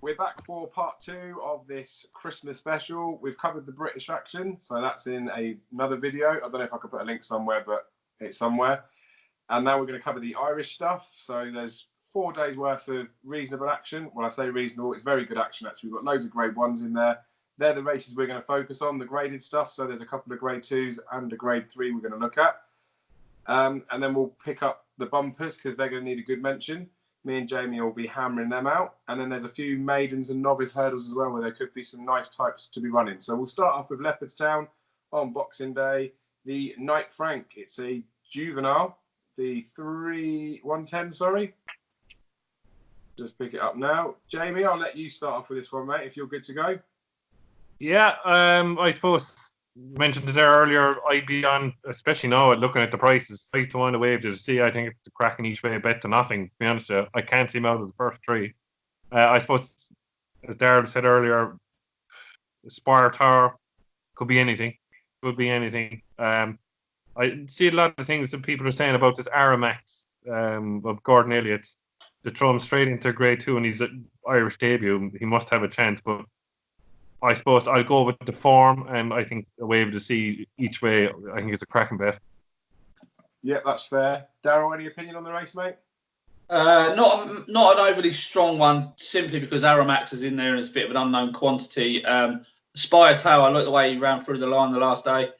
We're back for part 2 of this Christmas special. We've covered the British action, so that's in another video. I don't know if I could put a link somewhere, but it's somewhere. And now we're going to cover the Irish stuff. So there's 4 days worth of reasonable action. When I say reasonable, it's very good action, actually. We've got loads of grade 1s in there. They're the races we're going to focus on, the graded stuff. So there's a couple of grade 2s and a grade 3 we're going to look at. And then we'll pick up the bumpers because they're going to need a good mention. Me and Jamie will be hammering them out. And then there's a few maidens and novice hurdles as well, where there could be some nice types to be running. So we'll start off with Leopardstown on Boxing Day. The Knight Frank, it's a juvenile. The 110, sorry. Just pick it up now. Jamie, I'll let you start off with this one, mate, if you're good to go. Yeah, I suppose mentioned it there earlier. I'd be on, especially now, looking at the prices, 5-1 away to see. I think it's a cracking each way bet to nothing. To be honest, I can't see him out of the first 3. I suppose, as Daryl said earlier, Spire Tower could be anything. Could be anything. I see a lot of things that people are saying about this Aramax of Gordon Elliott's. To throw him straight into grade 2 and he's an Irish debut, he must have a chance. But I suppose I'll go with the form, and I think a wave to see each way. I think it's a cracking bet. Yeah, that's fair. Daryl, any opinion on the race, mate? Not an overly strong one, simply because Aramax is in there and it's a bit of an unknown quantity. Spire Tower, I like the way he ran through the line the last day.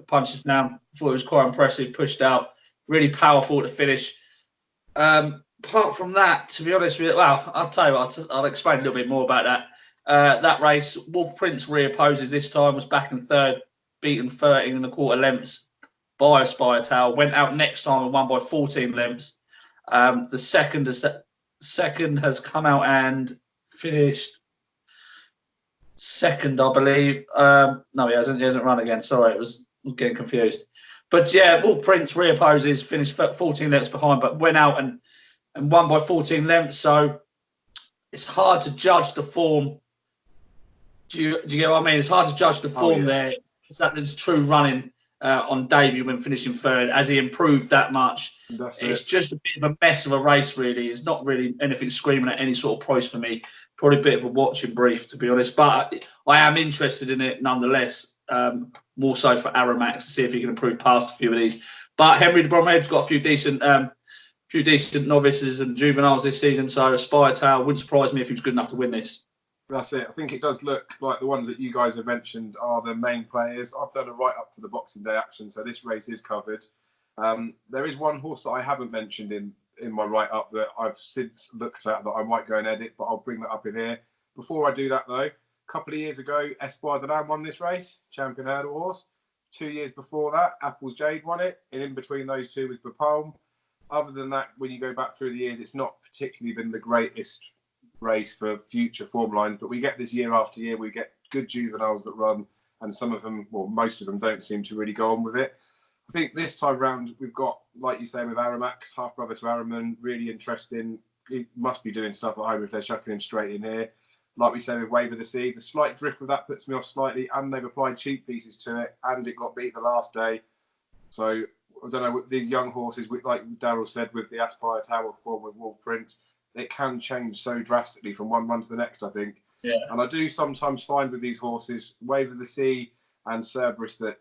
Punches down, thought it was quite impressive, pushed out, really powerful to finish. Apart from that, to be honest with you, well, I'll tell you what, I'll explain a little bit more about that. That race, Wolf Prince reopposes this time, was back in 3rd, beaten 13 1/4 lengths by Spire Tower, went out next time and won by 14 lengths. The second has come out and finished second, I believe. No, he hasn't run again. Sorry, I'm getting confused. But yeah, Wolf Prince reopposes, finished 14 lengths behind, but went out and won by 14 lengths. So it's hard to judge the form. Do you get what I mean? It's hard to judge the form there. It's true running on debut when finishing 3rd. As he improved that much, it's just a bit of a mess of a race, really. It's not really anything screaming at any sort of price for me. Probably a bit of a watching brief, to be honest. But I am interested in it nonetheless, more so for Aramax to see if he can improve past a few of these. But Henry de Bromhead's got a few decent novices and juveniles this season, so Spire Tower wouldn't surprise me if he was good enough to win this. That's it. I think it does look like the ones that you guys have mentioned are the main players. I've done a write-up for the Boxing Day action, so this race is covered. There is one horse that I haven't mentioned in my write-up that I've since looked at that I might go and edit, but I'll bring that up in here. Before I do that, though, a couple of years ago, Espoir de Lam won this race, champion hurdle horse. 2 years before that, Apple's Jade won it, and in between those two was Bapalm. Other than that, when you go back through the years, it's not particularly been the greatest race for future form lines, but we get this year after year, we get good juveniles that run, and some of them, well, most of them don't seem to really go on with it. I think this time round, we've got, like you say, with Aramax, half brother to Araman, really interesting. He must be doing stuff at home if they're chucking him straight in here. Like we say with Wave of the Sea, the slight drift with that puts me off slightly, and they've applied cheap pieces to it, and it got beat the last day. So I don't know, these young horses, like Daryl said, with the Aspire Tower form with Wolf Prince, it can change so drastically from one run to the next, I think. Yeah. And I do sometimes find with these horses, Wave of the Sea and Cerberus, that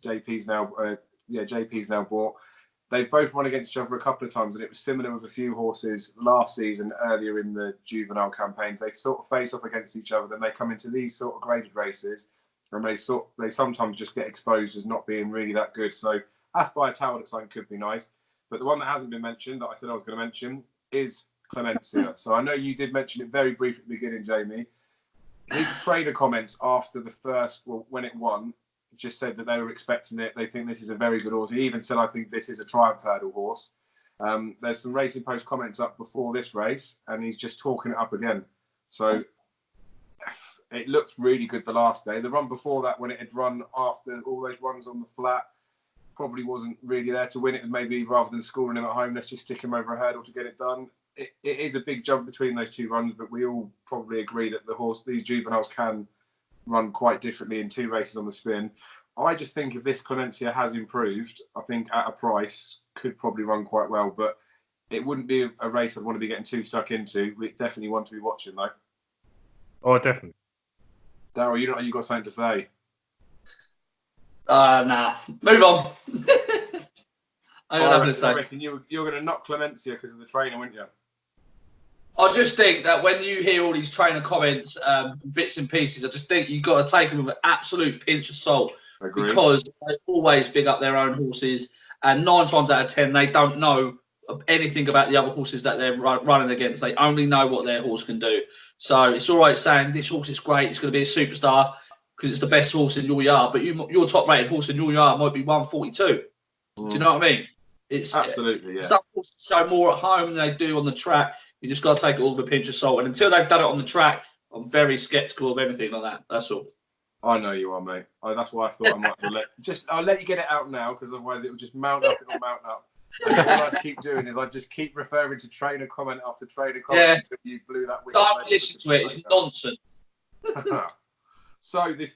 JP's now bought, they've both run against each other a couple of times, and it was similar with a few horses last season, earlier in the juvenile campaigns. They sort of face off against each other, then they come into these sort of graded races, and they sometimes just get exposed as not being really that good. So Aspire Tower looks like it could be nice. But the one that hasn't been mentioned, that I said I was going to mention, is Clemencia. So I know you did mention it very briefly at the beginning, Jamie. His trainer comments after the first, well, when it won, just said that they were expecting it. They think this is a very good horse. He even said, I think this is a triumph hurdle horse. There's some Racing Post comments up before this race, and he's just talking it up again. So it looked really good the last day. The run before that, when it had run after all those runs on the flat, probably wasn't really there to win it. And maybe rather than scoring him at home, let's just stick him over a hurdle to get it done. It is a big jump between those two runs, but we all probably agree that these juveniles can run quite differently in 2 races on the spin. I just think if this Clemencia has improved, I think at a price could probably run quite well, but it wouldn't be a race I'd want to be getting too stuck into. We definitely want to be watching though. Oh, definitely. Daryl, you got something to say? Nah. Move on. I got nothing to say. I reckon you're going to knock Clemencia because of the trainer, weren't you? I just think that when you hear all these trainer comments, bits and pieces, I just think you've got to take them with an absolute pinch of salt. Agreed. Because they always big up their own horses, and 9 times out of 10 they don't know anything about the other horses that they're running against. They only know what their horse can do. So it's all right saying this horse is great, it's going to be a superstar because it's the best horse in your yard, but your top-rated horse in your yard might be 142. Do you know what I mean? It's absolutely, yeah. Some horses show more at home than they do on the track. You just got to take it all with a pinch of salt. And until they've done it on the track, I'm very sceptical of anything like that. That's all. I know you are, mate. That's why I thought I might I'll let you get it out now because otherwise it will just mount up. It'll mount up. And all I keep doing is I just keep referring to trainer comment after trainer comment until you blew that. Don't listen to it. It's nonsense. So the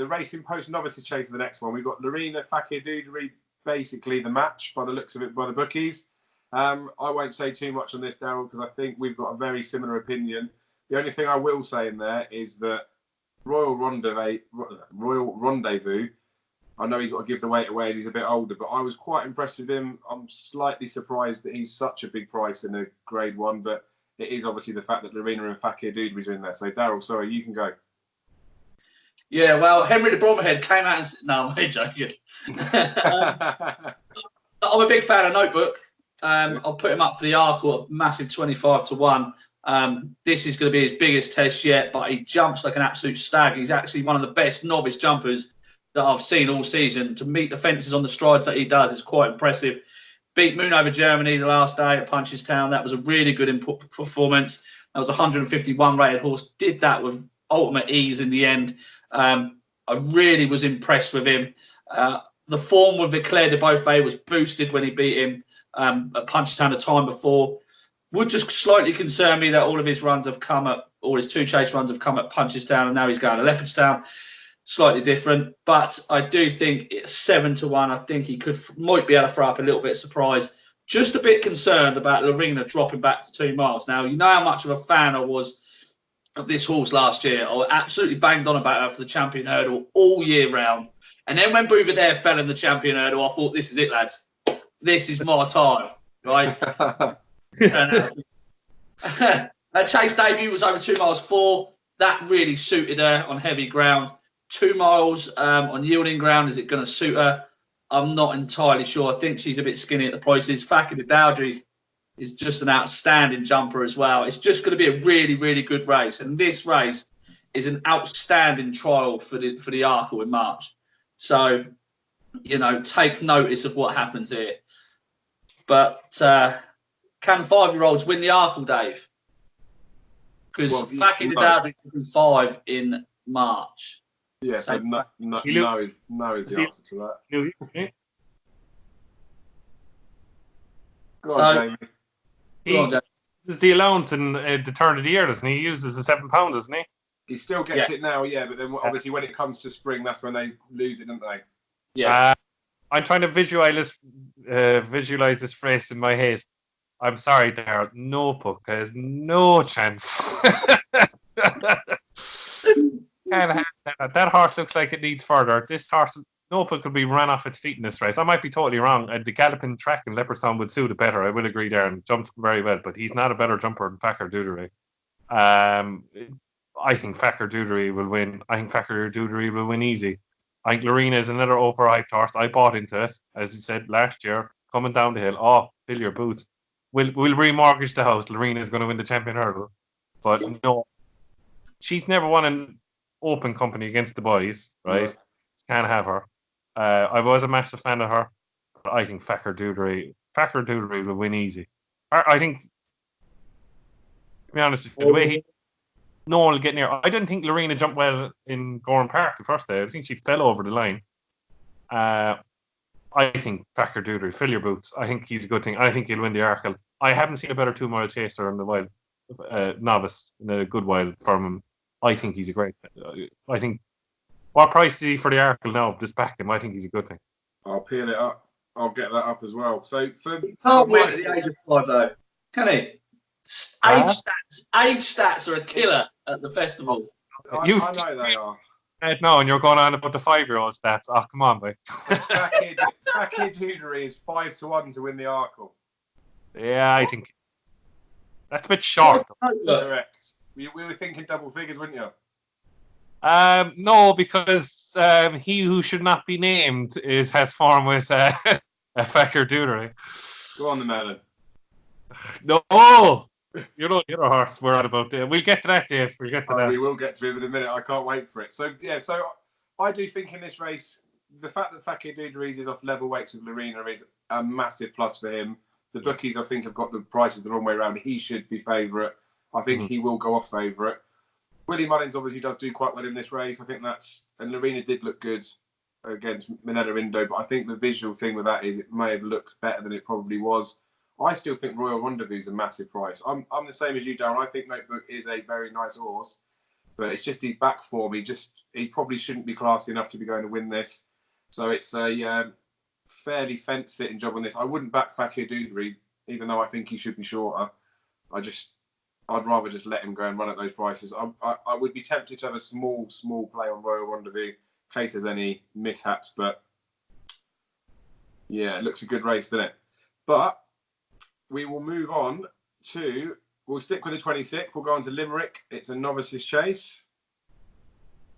Racing Post Novices Chase is the next one. We've got Lorena Fakir Doudry, basically the match by the looks of it by the bookies. I won't say too much on this, Daryl, because I think we've got a very similar opinion. The only thing I will say in there is that Royal Rendezvous, I know he's got to give the weight away and he's a bit older, but I was quite impressed with him. I'm slightly surprised that he's such a big price in a Grade 1, but it is obviously the fact that Lorena and Fakir Doudry's in there. So, Daryl, sorry, you can go. Yeah, well, Henry the Bromhead came out and said, no, I'm joking. I'm a big fan of Notebook. I'll put him up for the Arkle, a massive 25-1. This is going to be his biggest test yet, but he jumps like an absolute stag. He's actually one of the best novice jumpers that I've seen all season. To meet the fences on the strides that he does is quite impressive. Beat Moon over Germany the last day at Punchestown. That was a really good performance. That was a 151 rated horse. Did that with ultimate ease in the end. I really was impressed with him. The form with Leclerc de Beaufort was boosted when he beat him at Punchestown the time before. Would just slightly concern me that all of his runs have come at, all his 2 chase runs have come at Punchestown, and now he's going to Leopardstown. Slightly different, but I do think it's 7-1. I think he might be able to throw up a little bit of surprise. Just a bit concerned about Lorena dropping back to 2 miles. Now, you know how much of a fan I was of this horse last year. I absolutely banged on about her for the champion hurdle all year round. And then when Bouvardere fell in the champion hurdle, I thought, this is it, lads. This is my time, right? Her chase debut was over 2 miles 4. That really suited her on heavy ground. 2 miles on yielding ground, is it going to suit her? I'm not entirely sure. I think she's a bit skinny at the prices. Fakir Doudry is just an outstanding jumper as well. It's just going to be a really, really good race. And this race is an outstanding trial for the Arkle in March. So, you know, take notice of what happens here. But can 5-year-olds win the Arkle, Dave? Because Fakir Doudry could be 5 in March. Yeah, so no is the answer to that. Go on, Jamie. He uses the allowance in the turn of the year, doesn't he? He uses the £7, doesn't he? He still gets it now, yeah, but then obviously when it comes to spring, that's when they lose it, don't they? Yeah. I'm trying to visualize this race in my head. I'm sorry, Darryl. Notebook has no chance. That horse looks like it needs further. This horse, Notebook, could be run off its feet in this race. I might be totally wrong. The galloping track in Leopardstown would suit it better. I will agree there, and jumps very well. But he's not a better jumper than Fakir Doudry. I think Fakir Doudry will win. I think Fakir Doudry will win easy. I think Lorena is another overhyped horse. I bought into it, as you said last year, coming down the hill. Oh, fill your boots. We'll remortgage the house. Lorena is going to win the champion hurdle. But no, she's never won an open company against the boys, right? Yeah. Can't have her. I was a massive fan of her, but I think Fakir Doudry will win easy. I think, to be honest, the way no one will get near. I didn't think Lorena jumped well in Gorham Park the first day. I think she fell over the line. I think Fakir Doudry, fill your boots. I think he's a good thing. I think he'll win the Arkle. I haven't seen a better 2 mile chaser in the wild, novice in a good while from him. I think he's a great. I think. What price is he for the Arkle now? Just back him. I think he's a good thing. I'll peel it up. I'll get that up as well. So he can't win at the age of 5 though, can he? Age stats are a killer at the festival. I know they are. No, and you're going on about the 5-year-old stats. Oh, come on, mate. Fakir Dudery is 5-1 to win the Arkle. Yeah, I think that's a bit short. Correct. We were thinking double figures, weren't you? No, because he who should not be named has form with a Fakir Dudery. Go on, the melon. No, you know the other horse we're on about there. We'll get to that, Dave. We'll get to that. We will get to it in a minute. I can't wait for it. So I do think in this race, the fact that Fakir Dudery is off level weights with Lorena is a massive plus for him. The bookies, I think, have got the prices the wrong way around. He should be favourite. I think he will go off favourite. Willie Mullins obviously does do quite well in this race. I think and Lorena did look good against Minella Indo, but I think the visual thing with that is it may have looked better than it probably was. I still think Royal Rendezvous is a massive price. I'm the same as you, Darren. I think Notebook is a very nice horse, but it's just his back form. He probably shouldn't be classy enough to be going to win this. So it's a fairly fence-sitting job on this. I wouldn't back Fakir Dudery, even though I think he should be shorter. I'd rather just let him go and run at those prices. I would be tempted to have a small play on Royal Rendezvous in case there's any mishaps, but yeah, it looks a good race, doesn't it? But we will move on we'll stick with the 26th. We'll go on to Limerick. It's a novice's chase.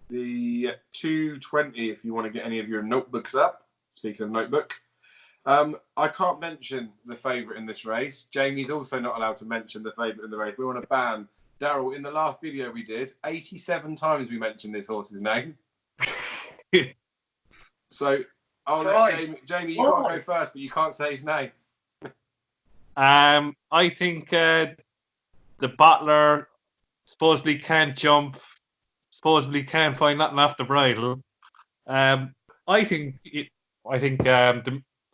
The 220, if you want to get any of your notebooks up. Speaking of notebook. I can't mention the favourite in this race. Jamie's also not allowed to mention the favourite in the race. We want to ban. Daryl, in the last video we did, 87 times we mentioned this horse's name. So I'll let Jamie, you got to go first, but you can't say his name. I think the Bottler supposedly can't jump, supposedly can't find nothing off the bridle. I think the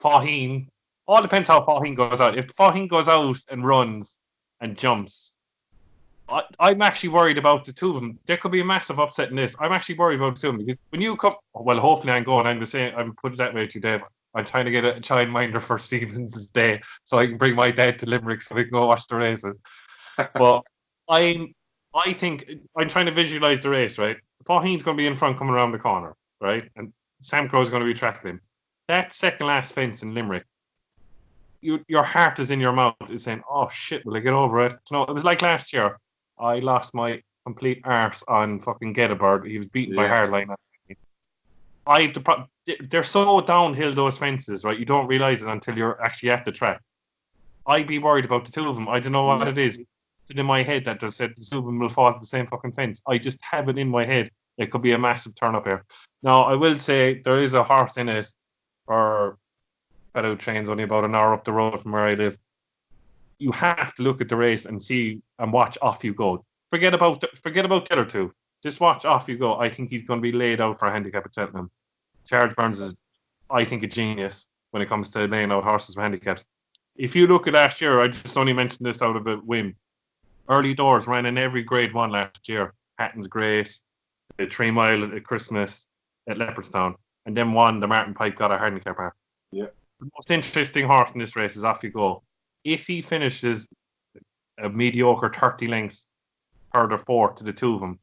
Faheen, all depends how Faheen goes out. If Faheen goes out and runs and jumps, I'm actually worried about the two of them. There could be a massive upset in this. I'm actually worried about the two of them. Because when you come, well, hopefully I'm going. I'm putting that way to you, Dave. I'm trying to get a childminder for Stevens' day so I can bring my dad to Limerick so we can go watch the races. But I think I'm trying to visualize the race, right? Faheen's going to be in front coming around the corner, right? And Sam Crow's going to be tracking him. That second last fence in Limerick, your heart is in your mouth, is saying, oh shit, will I get over it? You know, it was like last year. I lost my complete arse on fucking Gettybird. He was beaten by Hardline. They're so downhill, those fences, right? You don't realise it until you're actually at the track. I'd be worried about the two of them. I don't know what it is. It's in my head that they said the two of them will fall to the same fucking fence. I just have it in my head. It could be a massive turn up here. Now, I will say there is a horse in it for Fellow Trains only about an hour up the road from where I live. You have to look at the race and see and watch Off You Go. Forget about the other two. Just watch Off You Go. I think he's going to be laid out for a handicap at Cheltenham. Charles Burns is, I think, a genius when it comes to laying out horses for handicaps. If you look at last year, I just only mentioned this out of a whim. Early Doors ran in every Grade 1 last year. Hatton's Grace, the 3 Mile at Christmas at Leopardstown, and then won the Martin Pipe got a handicap mark. Yeah. The most interesting horse in this race is Off You Go. If he finishes a mediocre 30 lengths third or fourth to the two of them,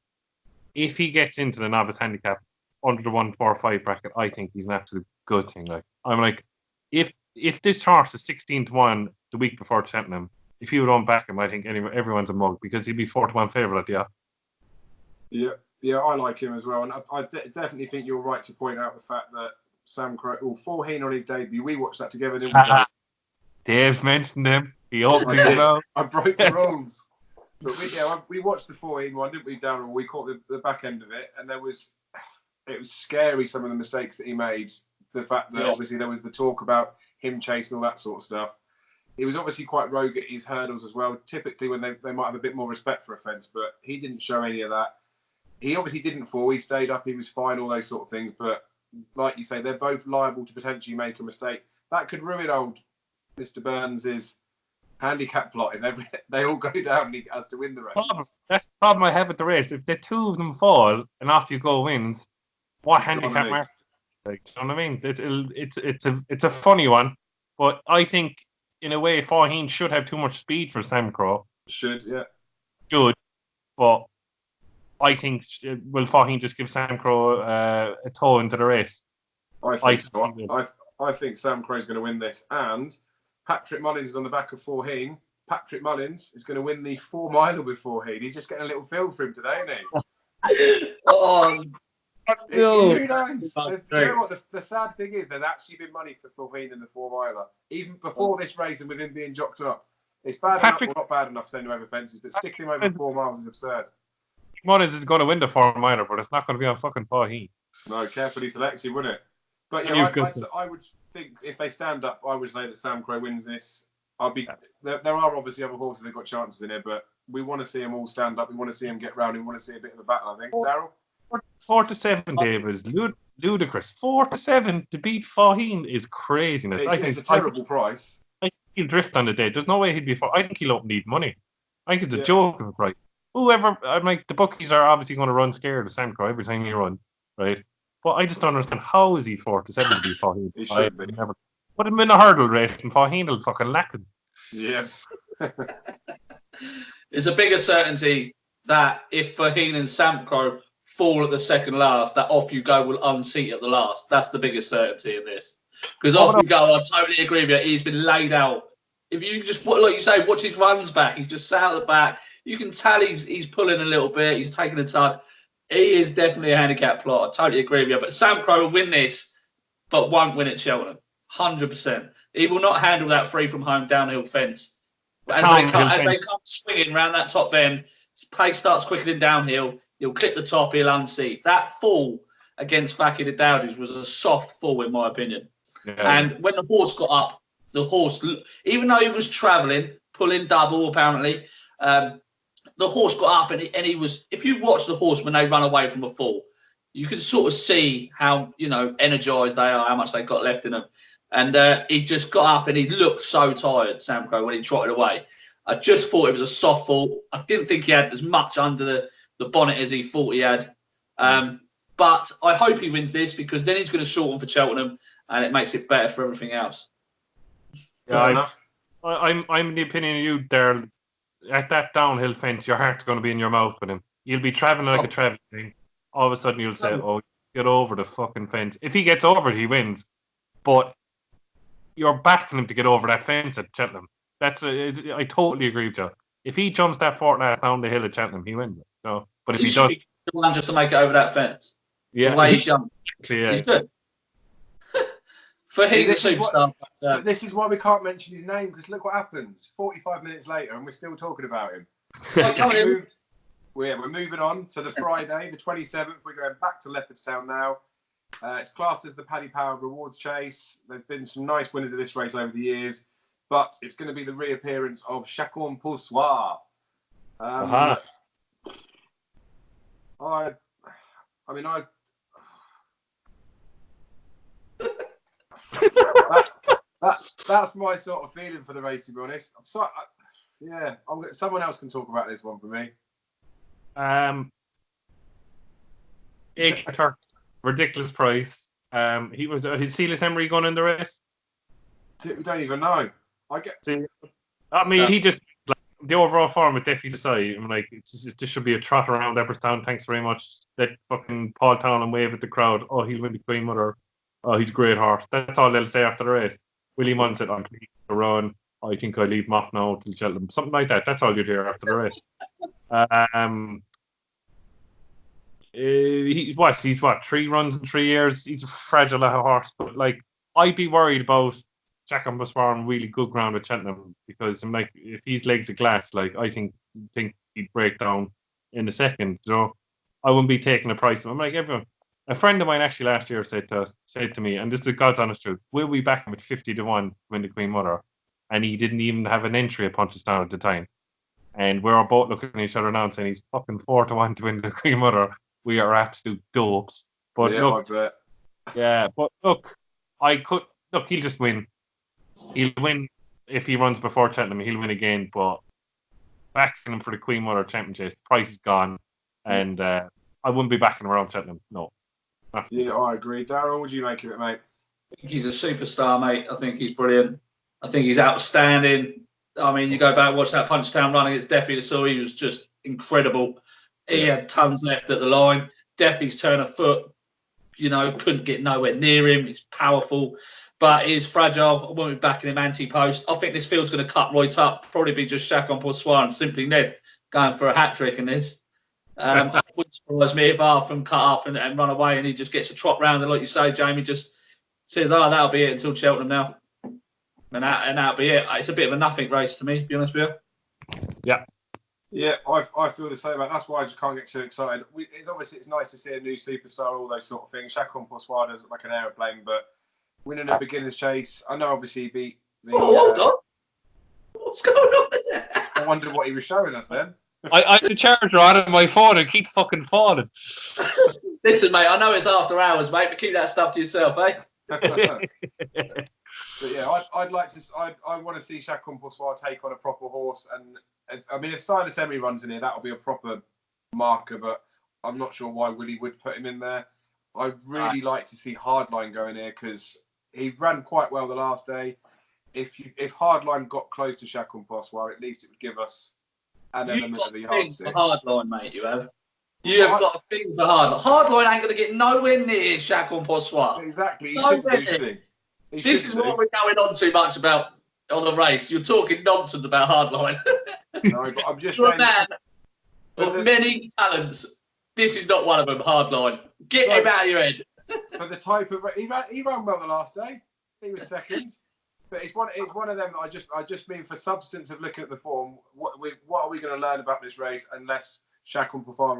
if he gets into the novice handicap under the 145 bracket, I think he's an absolute good thing. Like, I'm like, if this horse is 16-1 the week before Cheltenham, if you don't back him, I think everyone's a mug because he'd be 4-1 favourite at the Yeah, I like him as well, and I definitely think you're right to point out the fact that Sam Crow, Faheen on his debut, we watched that together, didn't we? Dave's mentioned him. He opened his mouth. I broke the rules. But we watched the 4-1 one, didn't we, Darryl? We caught the back end of it, and it was scary, some of the mistakes that he made. The fact that obviously there was the talk about him chasing all that sort of stuff. He was obviously quite rogue at his hurdles as well. Typically when they might have a bit more respect for a fence, but he didn't show any of that. He obviously didn't fall. He stayed up. He was fine, all those sort of things. But like you say, they're both liable to potentially make a mistake. That could ruin old Mr. Burns' handicap plot if they all go down and he has to win the race. That's the problem I have with the race. If the two of them fall and Off You Go wins, what handicap mark? Like, you know what I mean? It's a funny one, but I think in a way Faheen should have too much speed for Sam Crow. Should, yeah. Should, but I think will Faheen just give Sam Crow a toe into the race? I think so. I think Sam Crow's going to win this, and Patrick Mullins is on the back of Faheen. Patrick Mullins is going to win the 4 miler with Faheen. He's just getting a little feel for him today, isn't he? Oh, no. Who knows? Do you know what the sad thing is? There's actually been money for Faheen in the 4 miler, even before this race and with him being jocked up. It's bad enough, well, not bad enough to send him over fences, but sticking him over 4 miles is absurd. Mullins is going to win the 4 miler, but it's not going to be on fucking Faheen. No, carefully selected, wouldn't it? But yeah, I would think if they stand up, I would say that Sam Crow wins this. There are obviously other horses that got chances in here, but we want to see them all stand up. We want to see them get round. We want to see a bit of a battle, I think. Daryl? 4-7, David, is ludicrous. 4-7 to beat Faheen is craziness. I think it's a terrible price. I think he'll drift on the day. There's no way he'd be. I think he'll need money. I think it's a joke of a price. Whoever, I'm like, the bookies are obviously going to run scared of Sam Crow every time he runs, right? But I just don't understand how is he 4-7 to beat Faheen. He should be. Never put him in a hurdle race and Faheen will fucking lack him. Yeah. It's a bigger certainty that if Faheen and Sam Crow fall at the second last, that Off You Go will unseat at the last. That's the biggest certainty in this. Because Off You Go, I totally agree with you. He's been laid out. If you just, like you say, watch his runs back. He's just sat at the back. You can tell he's pulling a little bit. He's taking a tug. He is definitely a handicap plot. I totally agree with you. But Sam Crow will win this, but won't win at Cheltenham. 100%. He will not handle that free from home downhill fence. As they come swinging around that top bend, his pace starts quickening downhill. He'll clip the top. He'll unseat. That fall against Faki the Dowdys was a soft fall, in my opinion. Yeah. And when the horse got up, the horse, even though he was travelling, pulling double apparently, the horse got up and he was. If you watch the horse when they run away from a fall, you can sort of see how energised they are, how much they got left in them. And he just got up and he looked so tired, Sam Crow, when he trotted away. I just thought it was a soft fall. I didn't think he had as much under the bonnet as he thought he had. But I hope he wins this because then he's going to shorten for Cheltenham and it makes it better for everything else. Yeah, I'm in the opinion of you, Daryl. At that downhill fence, your heart's going to be in your mouth with him. You'll be travelling like a travelling thing. All of a sudden, you'll say, "Oh, get over the fucking fence." If he gets over it, he wins. But you're backing him to get over that fence at Cheltenham. I totally agree with you. If he jumps that fortnight down the hill at Cheltenham, he wins it. So, but if he does, just to make it over that fence. Yeah, the way he jumped. Yeah. He's good. For him, superstar. But this is why we can't mention his name because look what happens. 45 minutes later, and we're still talking about him. We're moving on to the Friday, the 27th. We're going back to Leopardstown now. It's classed as the Paddy Power Rewards Chase. There's been some nice winners of this race over the years, but it's going to be the reappearance of Chacun pour soi. That's my sort of feeling for the race, to be honest. Someone else can talk about this one for me. Ridiculous price. He was his Silas Emery gone in the race. We don't even know. He just the overall form would definitely decide. I'm like, this should be a trot around Leopardstown. Thanks very much. Let fucking Paul Town and wave at the crowd. Oh, he'll win the Queen Mother. Oh, he's a great horse. That's all they'll say after the race. Willie Munn said, "I'm pleased to run. I think I'll leave him off now till Cheltenham." Something like that. That's all you'd hear after the race. He's 3 runs in 3 years. He's a fragile little horse, but like I'd be worried about Chacun pour soi on really good ground at Cheltenham because I'm like, if he's legs of glass, like I think he'd break down in the second. I wouldn't be taking a price. I'm like, a friend of mine actually last year said to me, and this is the God's honest truth, will we back him at 50 to 1 to win the Queen Mother? And he didn't even have an entry at Punchestown at the time. And we're both looking at each other now and saying he's fucking 4 to 1 to win the Queen Mother. We are absolute dopes. But he'll just win. He'll win if he runs before Cheltenham. He'll win again. But backing him for the Queen Mother Championship, price is gone, and I wouldn't be backing him around Cheltenham. No. Yeah, I agree. Daryl, what would you make of it, mate? I think he's a superstar, mate. I think he's brilliant. I think he's outstanding. I mean, you go back and watch that Punchtown run against Deafy, so he was just incredible. He had tons left at the line. Deafy's turn of foot, couldn't get nowhere near him. He's powerful, but he's fragile. I won't be backing him anti-post. I think this field's going to cut right up. Probably be just Chacon Poursoir and Simply Ned going for a hat-trick in this. It wouldn't surprise me if Arthur cut up and run away and he just gets a trot round. And like you say, Jamie just says, that'll be it until Cheltenham now. And that'll be it. It's a bit of a nothing race to me, to be honest with you. Yeah. Yeah, I feel the same about. That's why I just can't get too excited. It's nice to see a new superstar, all those sort of things. Chacon Poursoir does look like an aeroplane, but winning a beginner's chase, I know obviously he beat the. Hold on. What's going on there? I wondered what he was showing us then. I had the charger on my phone and keep fucking falling. Listen, mate, I know it's after hours, mate, but keep that stuff to yourself, eh? But yeah, I want to see Chacon Poursoir take on a proper horse, and I mean if Silas Emery runs in here, that'll be a proper marker. But I'm not sure why Willie would put him in there. I'd really like to see Hardline go in here because he ran quite well the last day. If Hardline got close to Chacon Poursoir, at least it would give us an element of a yardstick. You've got a thing for Hardline, mate. You have. You have got a thing for Hardline. Hardline ain't going to get nowhere near Chacon Poursoir. Exactly. He shouldn't do, should he? This is what we're going on too much about on the race. You're talking nonsense about Hardline. No, but I'm just You're saying. a man of many talents. This is not one of them, Hardline. Get him out of your head. For the type of he ran well the last day. He was second. But it's one of them that I just mean for substance of looking at the form. What are we going to learn about this race unless Chacon Poursoir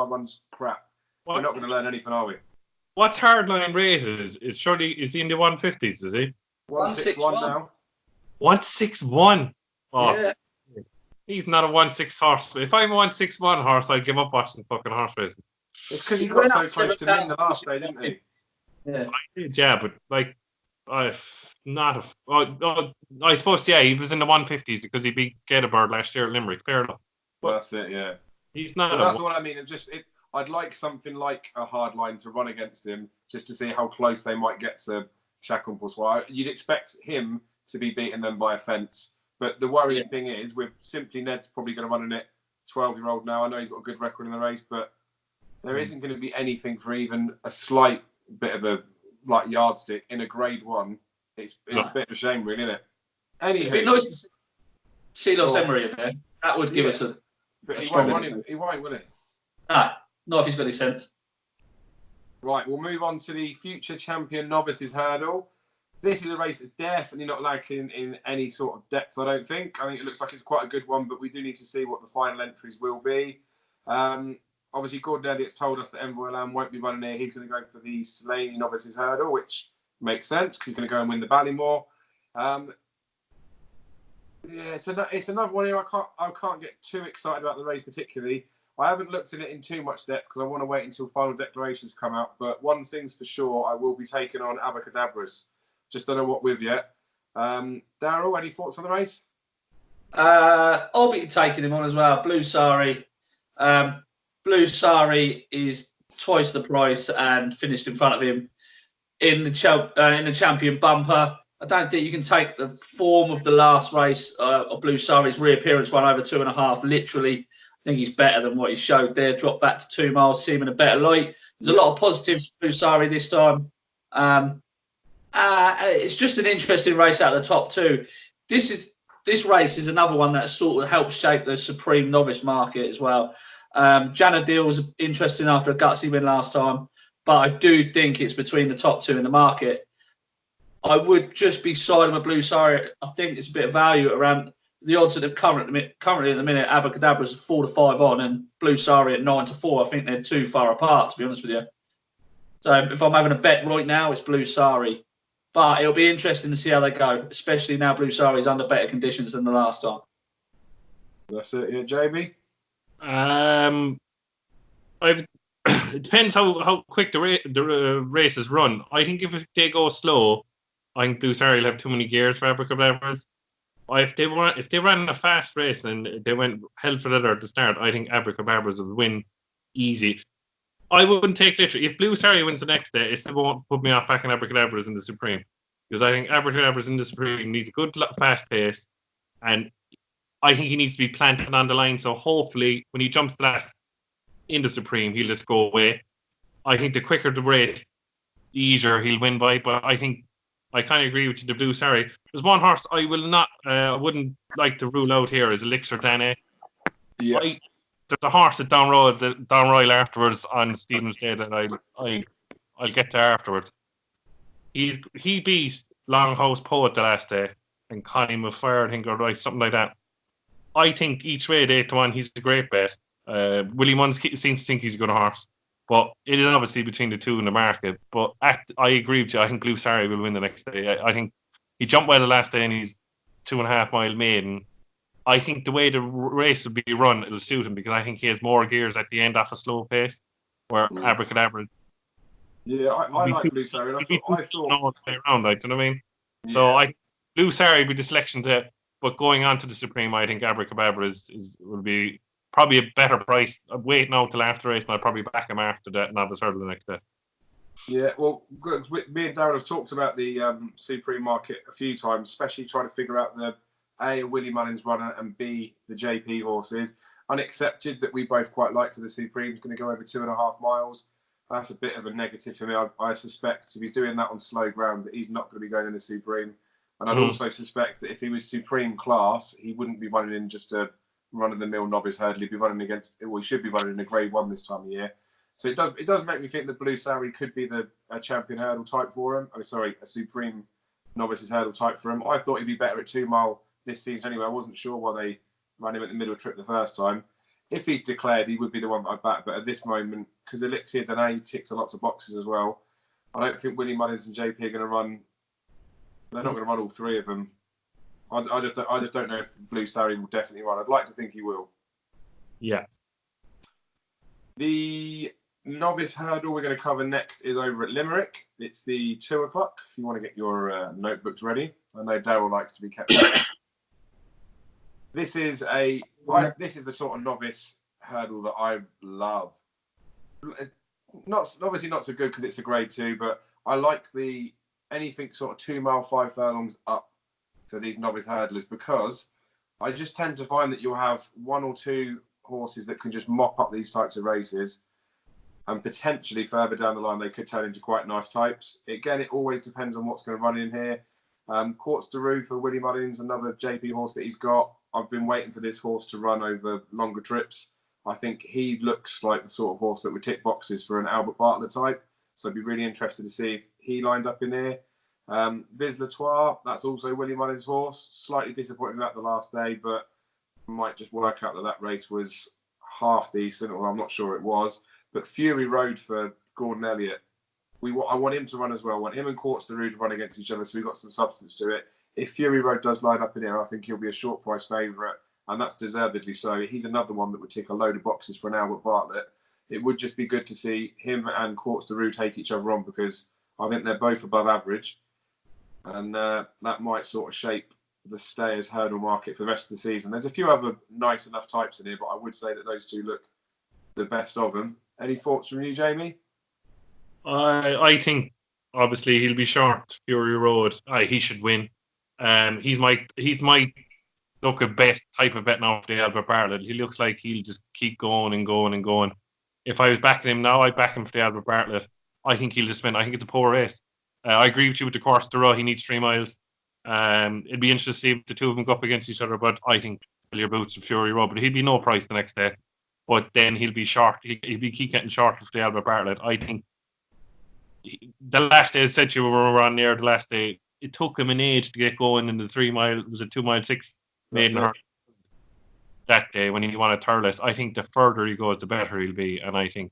runs crap? We're not going to learn anything, are we? What's Hardline rated? Is he in the 150s? Is he 161 now? 161. Oh, Yeah. He's not a 1/6 horse. If I'm a 161 horse, I'd give up watching fucking horse racing. It's because he got so close to me in the last day, didn't he? Yeah. Yeah, but like, I've not. I suppose he was in the 150s because he beat Gedabird last year at Limerick. Fair enough. Well, that's it. Yeah. He's not. Well, that's what I mean. I'd like something like a Hardline to run against him just to see how close they might get to Chacon Poursoir. You'd expect him to be beating them by a fence. But the worrying thing is, with Simply Ned's probably going to run in it 12-year-old now. I know he's got a good record in the race, but there isn't going to be anything for even a slight bit of a yardstick in a Grade 1. It's a bit of a shame, really, isn't it? Anyway, It'd be nice to see Los Emery in there. That would give us a. But he strong won't run him. He won't, will he? Not if he's got any sense. Right, we'll move on to the future champion novices hurdle. This is a race that's definitely not lacking in any sort of depth, I don't think. I think it looks like it's quite a good one, but we do need to see what the final entries will be. Obviously, Gordon Elliott's told us that Envoy Lamb won't be running here. He's going to go for the Slaney novices hurdle, which makes sense because he's going to go and win the Ballymore. It's another one here. I can't get too excited about the race particularly. I haven't looked at it in too much depth because I want to wait until final declarations come out. But one thing's for sure, I will be taking on Abacadabras. Just don't know what with yet. Daryl, any thoughts on the race? I'll be taking him on as well. Blue Sari. Blue Sari is twice the price and finished in front of him in the champion bumper. I don't think you can take the form of the last race of Blue Sari's reappearance run over 2.5. Literally, I think he's better than what he showed there. Dropped back to 2 miles, see him in a better light. There's a lot of positives for Blue Sari this time. It's just an interesting race out of the top two. This race is another one that sort of helps shape the Supreme novice market as well. Jana Deal was interesting after a gutsy win last time, but I do think it's between the top two in the market. I would just be siding with Blue Sari. I think it's a bit of value around the odds that are currently at the minute. Abacadabras 4-5 on, and Blue Sari at 9-4. I think they're too far apart, to be honest with you. So if I'm having a bet right now, it's Blue Sari. But it'll be interesting to see how they go, especially now Blue Sari's under better conditions than the last time. That's it, yeah, Jamie? It depends how quick the race is run. I think if they go slow, I think Blue Sari will have too many gears for Abacadabras. If they ran a fast race and they went hell for leather at the start, I think Abacadabras will win easy. I wouldn't take literally. If Blue Sari wins the next day, it still won't put me off backing Abacadabras in the Supreme. Because I think Abacadabras in the Supreme needs a good fast pace. And I think he needs to be planted on the line. So hopefully, when he jumps the last in the Supreme, he'll just go away. I think the quicker the rate, the easier he'll win by. But I think I kind of agree with you, the Blue Sari. There's one horse I wouldn't like to rule out here is Elixir Dane. Yeah. There's a horse at Down Royal afterwards on Stephen's Day that I'll get to afterwards. He beat Longhouse Poet the last day and Connie McFire, I think, or right, something like that. I think each way at 8-1, he's a great bet. Willie Munns seems to think he's a good horse, but it is obviously between the two in the market. But I agree with you. I think Blue Sari will win the next day. I think he jumped well the last day and he's 2.5 mile maiden. I think the way the race will be run, it'll suit him because I think he has more gears at the end off a slow pace, where Abracadabra. Yeah, I like Blue Sari. I thought play around, like, do you know what I mean? Yeah. So Blue Sari would be the selection to. But going on to the Supreme, I think Abracadabra will be probably a better price. I'm waiting out till after the race, and I'll probably back him after that Novice Hurdle the next day. Yeah, well, me and Darren have talked about the Supreme market a few times, especially trying to figure out the A, Willie Mullins runner, and B, the JP horses. Unaccepted that we both quite like for the Supreme is going to go over 2.5 miles. That's a bit of a negative for me. I suspect if he's doing that on slow ground, that he's not going to be going in the Supreme. And I'd also suspect that if he was Supreme class, he wouldn't be running in just a run-of-the-mill novice hurdle. He'd be running against, well, he should be running in a Grade 1 this time of year. So it does make me think that Blue Sari could be a champion hurdle type for him. A Supreme novices hurdle type for him. I thought he'd be better at 2 mile this season anyway. I wasn't sure why they ran him at the middle trip the first time. If he's declared, he would be the one that I back. But at this moment, because Elixir Dane ticks a lots of boxes as well, I don't think Willie Mullins and JP are going to run. They're not going to run all three of them. I just don't know if Blue Sari will definitely run. I'd like to think he will. Yeah. The novice hurdle we're going to cover next is over at Limerick. It's the 2 o'clock. If you want to get your notebooks ready, I know Daryl likes to be kept. This is the sort of novice hurdle that I love. Obviously not so good because it's a Grade 2, but I like anything sort of 2 mile 5 furlongs up for these novice hurdlers, because I just tend to find that you'll have 1 or 2 horses that can just mop up these types of races, and potentially further down the line they could turn into quite nice types. Again, it always depends on what's going to run in here. Quartz de Roux for Willie Mullins, another JP horse that he's got. I've been waiting for this horse to run over longer trips. I think he looks like the sort of horse that would tick boxes for an Albert Bartlett type. So I'd be really interested to see if he lined up in there. Vis Latour, that's also Willie Mullins' horse. Slightly disappointed about the last day, but might just work out that race was half decent, or I'm not sure it was. But Fury Road for Gordon Elliott, I want him to run as well. I want him and Quartz de Roux to run against each other, so we've got some substance to it. If Fury Road does line up in here, I think he'll be a short price favourite, and that's deservedly so. He's another one that would tick a load of boxes for an Albert Bartlett. It would just be good to see him and Quartz de Roux take each other on, because I think they're both above average, and that might sort of shape the stayers hurdle market for the rest of the season. There's a few other nice enough types in here, but I would say that those two look the best of them. Any thoughts from you, Jamie? I think obviously he'll be short. Fury Road, he should win. He's my look a bet type of bet now for the Albert Bartlett. He looks like he'll just keep going and going and going. If I was backing him now, I'd back him for the Albert Bartlett. I think he'll just win. I think it's a poor race. I agree with you with the course de Roux. He needs 3 miles. It'd be interesting to see if the two of them go up against each other, but I think your boots to Fury Road, but he'll be no price the next day. But then he'll be short. He'll keep getting short for the Albert Bartlett. I think the last day, as I said to you, we were on near the last day, it took him an age to get going in the 3 mile, was it 2 mile 6 maiden hurdle that day when he won a Thurles. I think the further he goes, the better he'll be, and I think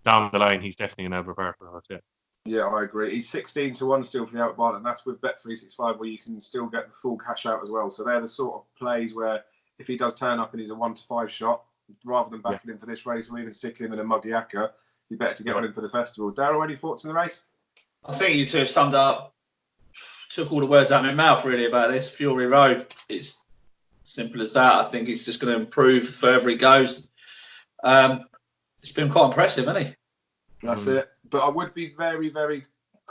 down the line he's definitely an Albert Bartlett. Yeah, I agree. He's 16-1 still for the Albert Bartlett, and that's with Bet365, where you can still get the full cash out as well. So they're the sort of plays where if he does turn up and he's a 1 to 5 shot, rather than backing him for this race or even sticking him in a muggy acca, you're better to get on him for the festival. Daryl, any thoughts on the race? I think you two have summed up, took all the words out of my mouth really about this. Fury Road, it's simple as that. I think he's just going to improve further he goes. It's been quite impressive, hasn't he? That's it. But I would be very, very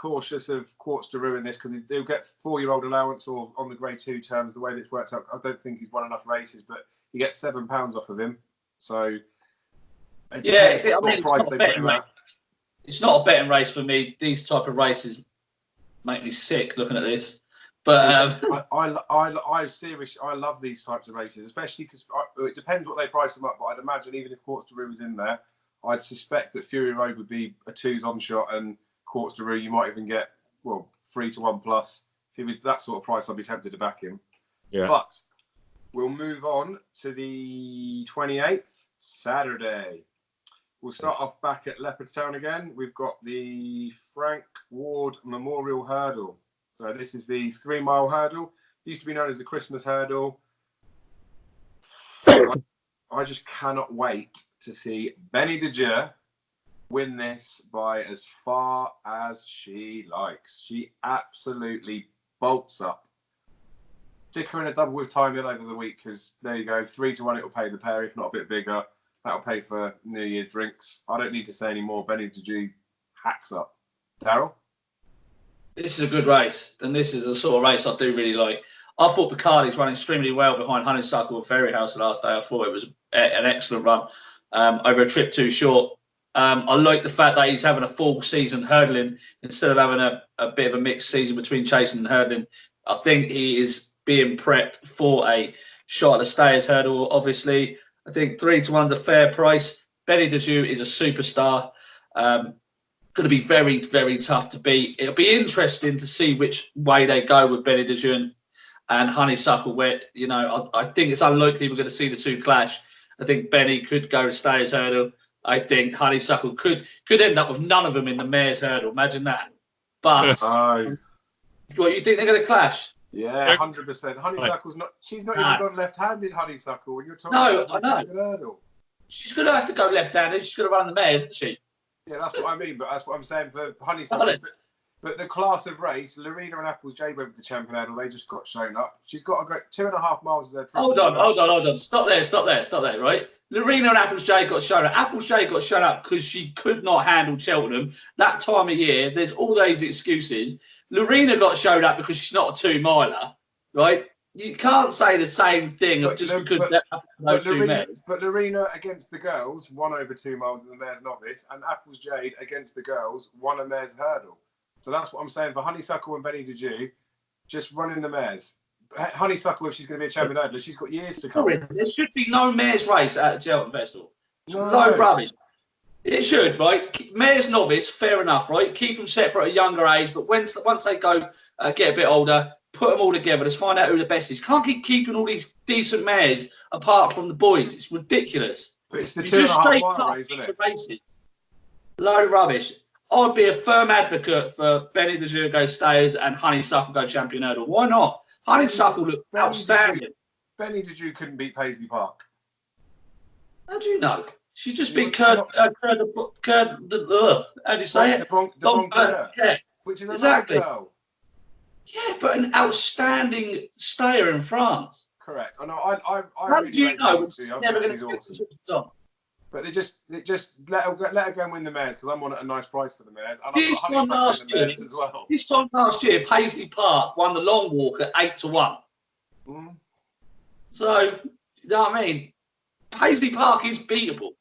cautious of Quartz to ruin this because he'll get 4-year-old allowance or on the Grade 2 terms. The way that it's worked out, I don't think he's won enough races, but he gets £7 off of him. So yeah, I mean, it's not a betting race. It's not a betting race for me. These type of races make me sick looking at this. But I love these types of races, especially because it depends what they price them up. But I'd imagine even if Quartz to was in there, I'd suspect that Fury Road would be a 2s-on shot, and Quartz to you might even get 3-1 plus. If he was that sort of price, I'd be tempted to back him. Yeah. But we'll move on to the 28th, Saturday. We'll start off back at Leopardstown again. We've got the Frank Ward Memorial Hurdle. So this is the 3-mile hurdle. Used to be known as the Christmas hurdle. I just cannot wait to see Benny DeJour win this by as far as she likes. She absolutely bolts up. Stick her in a double with Time Hill over the week because there you go, 3-1 it'll pay the pair, if not a bit bigger. That'll pay for New Year's drinks. I don't need to say any more. Benny DeJour hacks up. Daryl? this is a good race, and this is the sort of race I do really like. I thought Bacardi's run extremely well behind Honeysuckle and Fairyhouse the last day. I thought it was an excellent run over a trip too short. I like the fact that he's having a full season hurdling instead of having a bit of a mixed season between chasing and hurdling. I think he is being prepped for a shot at the Stayers hurdle, obviously. I think 3-1's a fair price. Benny DeJour is a superstar. Going to be very, very tough to beat. It'll be interesting to see which way they go with Benny DeJour and Honeysuckle, where, you know, I think it's unlikely we're going to see the two clash. I think Benny could go to Stayers hurdle. I think Honeysuckle could end up with none of them in the Mares hurdle. Imagine that. But what, you think they're going to clash? Yeah, 100%. Honeysuckle's not. She's not even got left-handed Honeysuckle. When you're talking about I know. hurdle. She's going to have to go left-handed. She's going to run the Mares, isn't she? Yeah, that's what I mean. But that's what I'm saying for Honeysuckle. But the class of race, Lorena and Apples Jade went with the champion hurdle. They just got shown up. She's got to go 2.5 miles as their trip. Hold on. Stop there, right? Lorena and Apples Jade got shown up. Apples Jade got shown up because she could not handle Cheltenham that time of year. There's all those excuses. Lorena got showed up because she's not a 2-miler, right? You can't say the same thing just because those two mares. But Lorena against the girls won over 2 miles in the Mares Novice, and Apples Jade against the girls won a Mares Hurdle. So that's what I'm saying for Honeysuckle and Benny DeJour, just running the Mares. Honeysuckle, if she's going to be a champion hurdler, she's got years to come. There should be no Mares race at the Cheltenham Festival. No rubbish. It should, right? Mares Novice, fair enough, right? Keep them separate at a younger age, but once they go get a bit older, put them all together. Let's find out who the best is. Can't keep keeping all these decent mares apart from the boys. It's ridiculous. But it's the 2.5 mile race, isn't it? Races. Load of rubbish. I'd be a firm advocate for Benny DeJour go Stayers and Honeysuckle go champion hurdle. Why not? Honeysuckle looked outstanding. Benny DeJour couldn't beat Paisley Park. How do you know? She's just been how do you say it? Yeah, which is exactly. Girl. Yeah, but an outstanding stayer in France. Correct. I know. I how did you know? It's never going to get on. But they just let her go and win the Mares because I'm on at a nice price for the Mares. And this time last year, Paisley Park won the long walk at 8-1. Mm. So you know what I mean? Paisley Park is beatable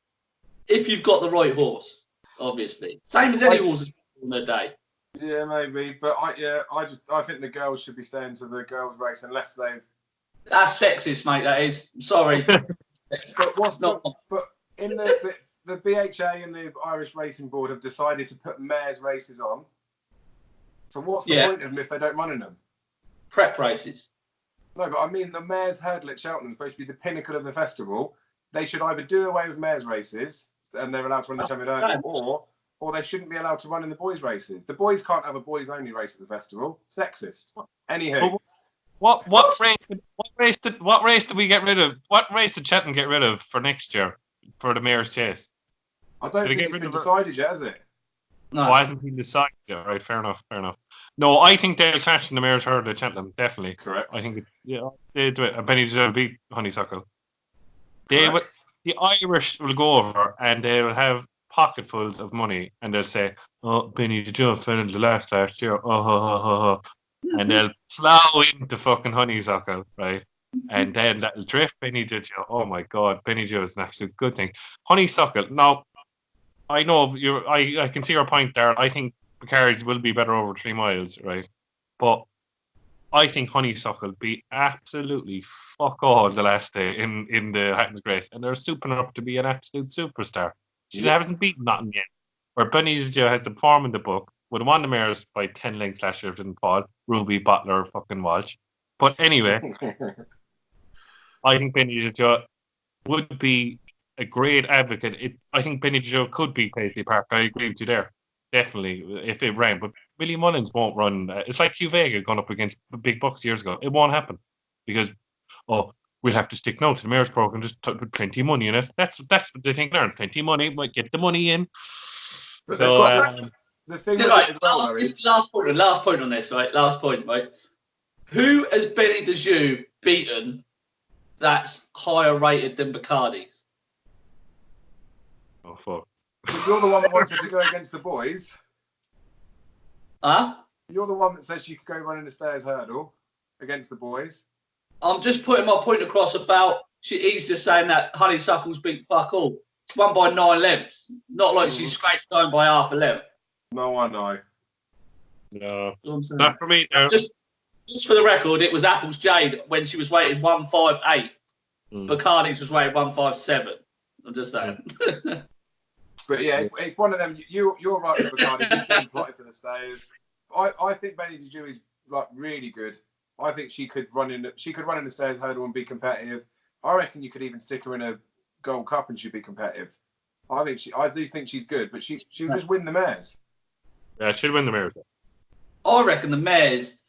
if you've got the right horse. Obviously, same as any horse on their day. Yeah, maybe, but I think the girls should be staying to the girls' race unless they've. That's sexist, mate. That is. Sorry. But what's not? But in the BHA and the Irish Racing Board have decided to put mares races on. So what's the point of them if they don't run in them? Prep races. No, but I mean the Mares Hurdle at Cheltenham is supposed to be the pinnacle of the festival. They should either do away with mares races and they're allowed to run the champion hurdle, or they shouldn't be allowed to run in the boys' races. The boys can't have a boys-only race at the festival. Sexist. Anywho. What race did we get rid of? What race did Cheltenham get rid of for next year for the Mares Chase? I don't think it's been decided yet, has it? No, it hasn't been decided yet. Right, fair enough. No, I think they'll clash in the Mares Hurdle at Cheltenham, definitely. Correct. I think they do it. Benny DeJour beat Honeysuckle. The Irish will go over and they will have pocketfuls of money, and they'll say, "Oh, Benny the Joe fell in the last year." And they'll plow into fucking honeysuckle, right? And then that'll drift Benny the Joe. Oh my God, Benny Joe is an absolute good thing. Honeysuckle. Now, I know I can see your point there. I think Bacardi's will be better over 3 miles, right? But I think Honeysuckle beat absolutely fuck all the last day in the Hatton's Grace, and they're souping up to be an absolute superstar. She hasn't beaten nothing yet. Where Benny Joe has the form in the book, would have won the mares by 10 lengths last year, didn't Paul, Ruby, Butler, fucking Walsh. But anyway, I think Benny Joe would be a great advocate. I think Benny Joe could beat Paisley Park. I agree with you there. Definitely, if it ran. But Willie Mullins won't run. It's like Q Vega going up against Big Bucks years ago. It won't happen because, we'll have to stick now to the mayor's program, just put plenty of money in it. That's what they think. There's plenty of money. Might get the money in. But So the thing Yeah, with right, it as well, last point on this, right? Last point, right? Who has Benny Dejoux beaten that's higher rated than Bacardi's? oh fuck. you're the one that wanted to go against the boys. Huh? You're the one that says you could go running the stairs hurdle against the boys. I'm just putting my point across about he's just saying that Honeysuckle's beat fuck all. It's won by 9 lengths. Not like she scraped home by half a length. No, I know. No, Not not for me. No. Just for the record, it was Apple's Jade when she was rated 158. Bacardi's was rated 157. I'm just saying. But yeah, it's one of them. You're right with Bacardi. She's getting plotted for the stairs. I think Benny Dejoux is like really good. I think she could run in the stairs hurdle and be competitive. I reckon you could even stick her in a Gold Cup and she'd be competitive. I do think she's good, but she'll just win the mares. Yeah, she'll win the mares. I reckon the mares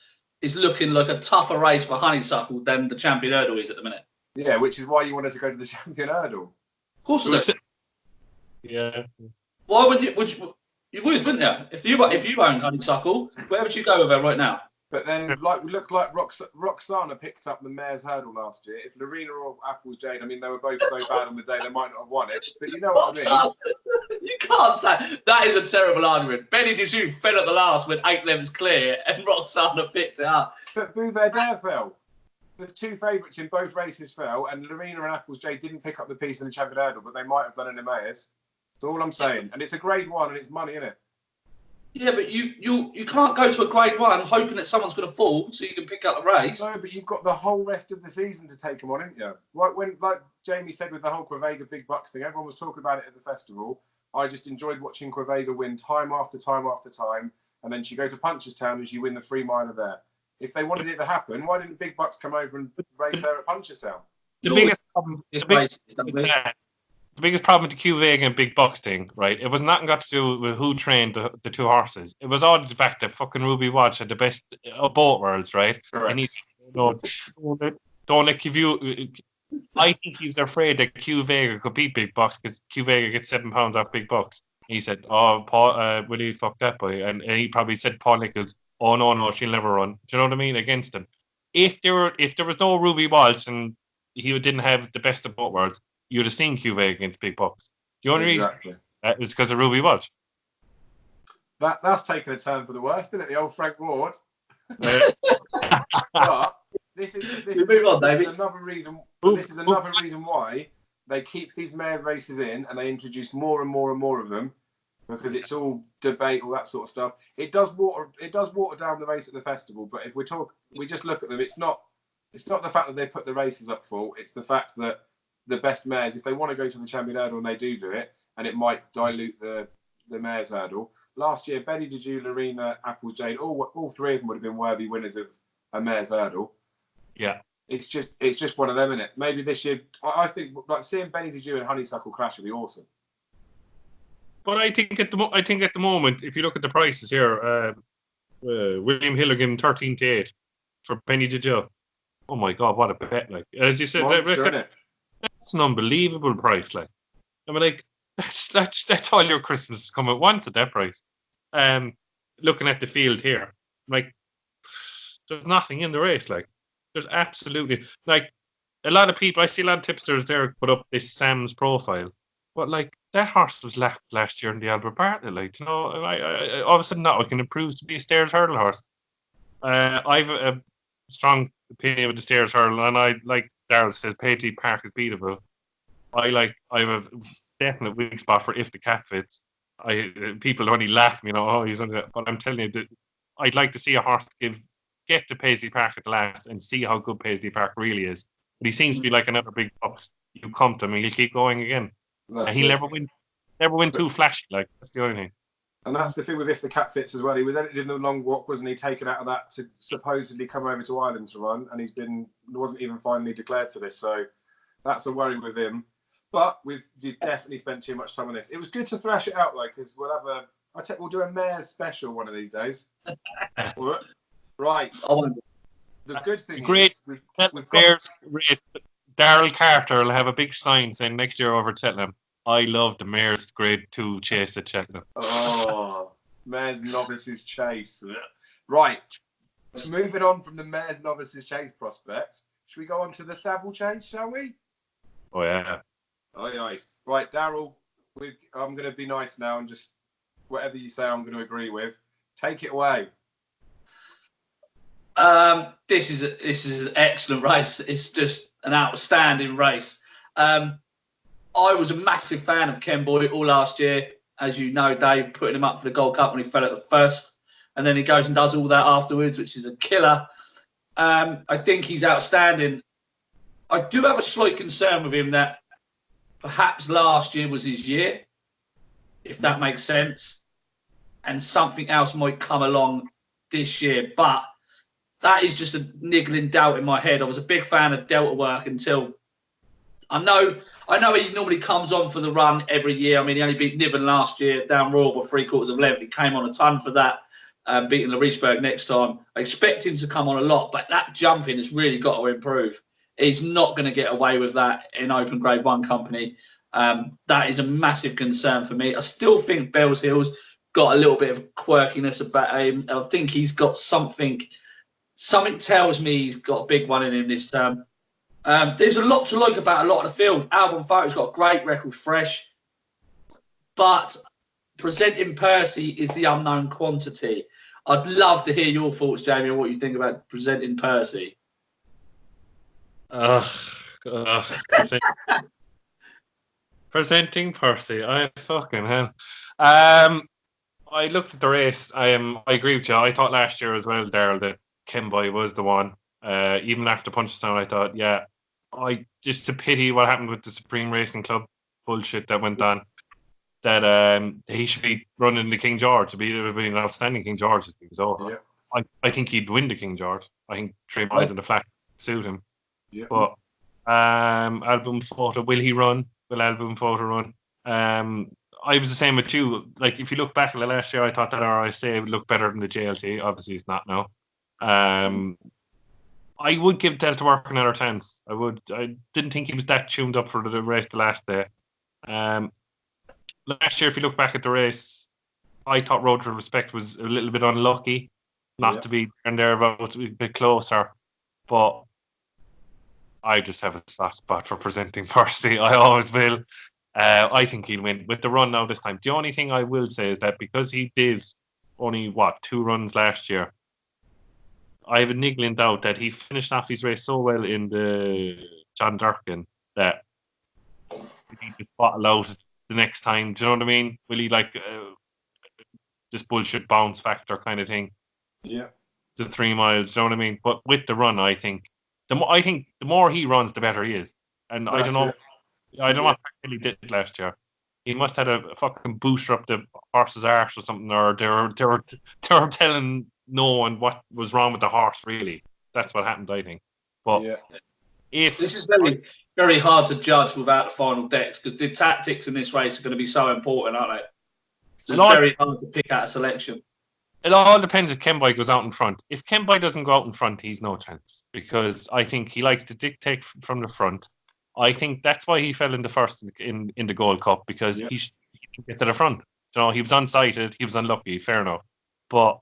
is looking like a tougher race for Honeysuckle than the Champion Hurdle is at the minute. Yeah, which is why you wanted to go to the Champion Hurdle. Of course I do. Yeah. Why wouldn't you? You would, wouldn't you? If you owned Honeysuckle, where would you go with her right now? But then, we look like Roxana picked up the mare's hurdle last year. If Lorena or Apple's Jade, I mean, they were both so bad on the day, they might not have won it. But you know what I mean? You can't say that is a terrible argument. Benny Dejoux fell at the last with 8 lengths clear, and Roxana picked it up. But Bouverdare fell. The 2 favourites in both races fell, and Lorena and Apple's Jade didn't pick up the piece in the Champion Hurdle, but they might have done in the Mayors. That's all I'm saying. And it's a Grade 1, and it's money, isn't it? Yeah, but you can't go to a Grade 1 hoping that someone's going to fall so you can pick up the race. No, but you've got the whole rest of the season to take them on, haven't you? Like Jamie said with the whole Quevega Big Bucks thing, everyone was talking about it at the festival. I just enjoyed watching Quevega win time after time after time, and then she go to Punchestown and she win the 3 miler there. If they wanted it to happen, why didn't Big Bucks come over and race her at Punchestown? The biggest problem with the Q Vega and Big Bucks thing, right? It was nothing got to do with who trained the 2 horses. It was all the fact that fucking Ruby Walsh had the best of both worlds, right? Correct. And he said, don't let you. I think he was afraid that Q Vega could beat Big Bucks because Q Vega gets £7 off Big Bucks. He said, "Oh, Paul, will he fuck that boy?" And he probably said, Paul Nichols, "Oh no, she'll never run." Do you know what I mean? Against him. If there was no Ruby Walsh and he didn't have the best of both worlds, you'd have seen Q Vega against Big Bucks. The only reason is because of Ruby Walsh. That's taken a turn for the worst, isn't it? The old Frank Ward. But this is another reason. This is another reason why they keep these mare races in and they introduce more and more and more of them, because it's all debate, all that sort of stuff. It does water down the race at the festival. But if we just look at them. It's not the fact that they put the races up full. It's the fact that the best mares, if they want to go to the Champion Hurdle, and they do it, and it might dilute the mares hurdle. Last year, Benny Dejoux, Lorena, Apple's Jade, all 3 of them would have been worthy winners of a mares hurdle. Yeah, it's just one of them, innit? Maybe this year, I think like seeing Benny Dejoux and Honeysuckle clash would be awesome. But I think at the moment, if you look at the prices here, William Hilligan 13-8 for Benny Dejoux. Oh my God, what a bet! Like as you said, that's an unbelievable price. Like, I mean, like that's all your Christmas is coming at once at that price. Looking at the field here, like there's nothing in the race. Like, there's absolutely like a lot of people. I see a lot of tipsters there put up this Sam's profile, but like that horse was last year in the Albert Bartlett. Like, you know, I all of a sudden now I can improve to be a stairs hurdle horse. I've a strong opinion with the stairs hurdle, and I like Daryl says Paisley Park is beatable. I have a definite weak spot for if the cat fits. People only laugh, you know, oh, he's under that. But I'm telling you that I'd like to see a horse get to Paisley Park at the last and see how good Paisley Park really is. But he seems to be like another big box. You come to him and he'll keep going again. And he'll never win too flashy. Like, that's the only thing. And that's the thing with if the cat fits as well. He was entered in the long walk, wasn't he? Taken out of that to supposedly come over to Ireland to run, and wasn't even finally declared for this. So that's a worry with him. But we've definitely spent too much time on this. It was good to thrash it out though, because we'll do a mayor's special one of these days. Right. The good thing is we've got Daryl Carter will have a big sign saying next year over at Cheltenham, I love the Mayor's Grade 2 chase at Cheltenham. Oh, Mayor's Novices Chase. Right. Moving on from the Mayor's Novices Chase prospect, should we go on to the Savile Chase, shall we? Oh, yeah. Aye. Right, Daryl, I'm going to be nice now and just whatever you say I'm going to agree with. Take it away. This is an excellent race. It's just an outstanding race. I was a massive fan of Ken Boyd all last year. As you know, Dave, putting him up for the Gold Cup when he fell at the first. And then he goes and does all that afterwards, which is a killer. I think he's outstanding. I do have a slight concern with him that perhaps last year was his year, if that makes sense. And something else might come along this year. But that is just a niggling doubt in my head. I was a big fan of Delta Work until I know he normally comes on for the run every year. I mean, he only beat Niven last year down Royal by 3/4 of length. He came on a ton for that, beating Larisberg next time. I expect him to come on a lot, but that jumping has really got to improve. He's not going to get away with that in Open Grade 1 company. That is a massive concern for me. I still think Bells Hill's got a little bit of quirkiness about him. I think he's got something tells me he's got a big one in him this term. There's a lot to like about a lot of the field. Album Photo's got a great record, fresh. But Presenting Percy is the unknown quantity. I'd love to hear your thoughts, Jamie, on what you think about Presenting Percy. Presenting Percy. I fucking hell. I looked at the race. I agree with you. I thought last year as well, Daryl, that Kenboy was the one. Even after Punchestown, I thought, yeah, just a pity what happened with the Supreme Racing Club bullshit that went on. That he should be running the King George. It would be an outstanding King George. So yeah. I think he'd win the King George. I think 3 miles in the flat suit him. Yeah. But Album Photo, will he run? Will Album Photo run? I was the same with you. Like, if you look back at the last year, I thought that RSA would look better than the JLT. Obviously, it's not now. I would give Delta Work another chance. I would. I didn't think he was that tuned up for the race the last day. Last year, if you look back at the race, I thought Road to Respect was a little bit unlucky not to be in there, about a bit closer. But I just have a soft spot for Presenting Percy. I always will. I think he'll win with the run now this time. The only thing I will say is that because he did only 2 runs last year, I have a niggling doubt that he finished off his race so well in the John Durkin that he just bottle out the next time. Do you know what I mean? Will he this bullshit bounce factor kind of thing? Yeah. The 3 miles. Do you know what I mean? But with the run, I think the more he runs, the better he is. And I don't know. I don't know what he did last year. He must have had a fucking booster up the horse's arse or something, or they were telling no one what was wrong with the horse. Really, that's what happened, I think. But if this is very, very hard to judge without the final decks, because the tactics in this race are going to be so important, aren't they? It's very hard to pick out a selection. It all depends if Kenboy goes out in front. If Kenboy doesn't go out in front, he's no chance, because I think he likes to dictate from the front. I think that's why he fell in the first in the Gold Cup, because he can get to the front. So he was unsighted, he was unlucky, fair enough. But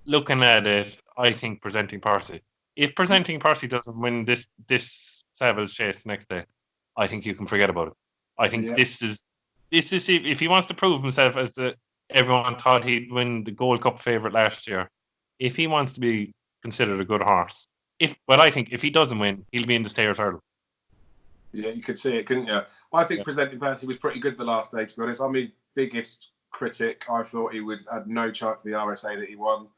looking at it, I think Presenting Percy. If Presenting Percy doesn't win this Savile Chase next day, I think you can forget about it. I think this is if he wants to prove himself as everyone thought he'd win the Gold Cup favourite last year. If he wants to be considered a good horse, I think if he doesn't win, he'll be in the stayers hurdle. Yeah, you could see it, couldn't you? I think Presenting Percy was pretty good the last day, to be honest. I'm his biggest critic. I thought he would have no chance of the RSA that he won.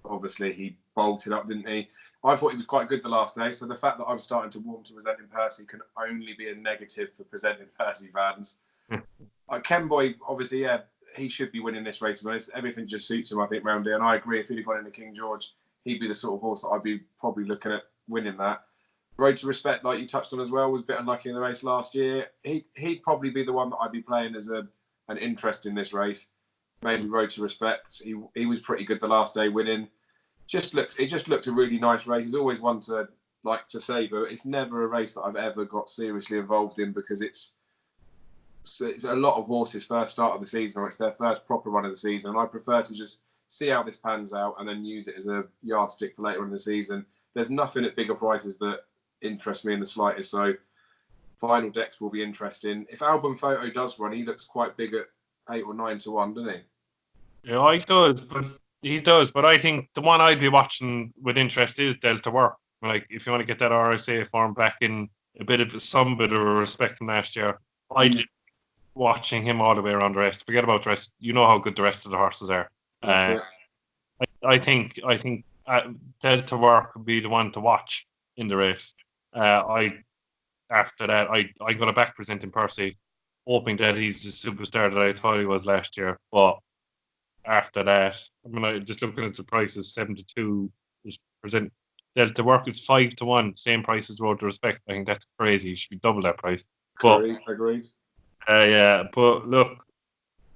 Obviously, he bolted up, didn't he? I thought he was quite good the last day. So the fact that I'm starting to warm to Presenting Percy can only be a negative for Presenting Percy fans. Ken Boy, obviously, yeah, he should be winning this race. Everything just suits him, I think, round here. And I agree, if he'd have gone into King George, he'd be the sort of horse that I'd be probably looking at winning that. Road to Respect, like you touched on as well, was a bit unlucky in the race last year. He'd probably be the one that I'd be playing as an interest in this race. Maybe Road to Respect. He was pretty good the last day, winning. It just looked a really nice race. He's always one to like to say, but it's never a race that I've ever got seriously involved in because it's a lot of horses' first start of the season, or it's their first proper run of the season. And I prefer to just see how this pans out and then use it as a yardstick for later in the season. There's nothing at bigger prices that interest me in the slightest. So final decks will be interesting. If Album Photo does run, he looks quite big at 8 or 9 to 1, doesn't he? Yeah, he does. But I think the one I'd be watching with interest is Delta Work. Like, if you want to get that RSA form back in some bit of respect from last year, I'd watching him all the way around the rest. Forget about the rest. You know how good the rest of the horses are. I think Delta Work would be the one to watch in the race. After that, I'm going to back Presenting Percy, hoping that he's the superstar that I thought he was last year. But after that, just looking at the prices, 7-2 is present. Delta Work is 5-1, same price as Road to Respect. I think that's crazy. You should be double that price. Agreed. Yeah, but look,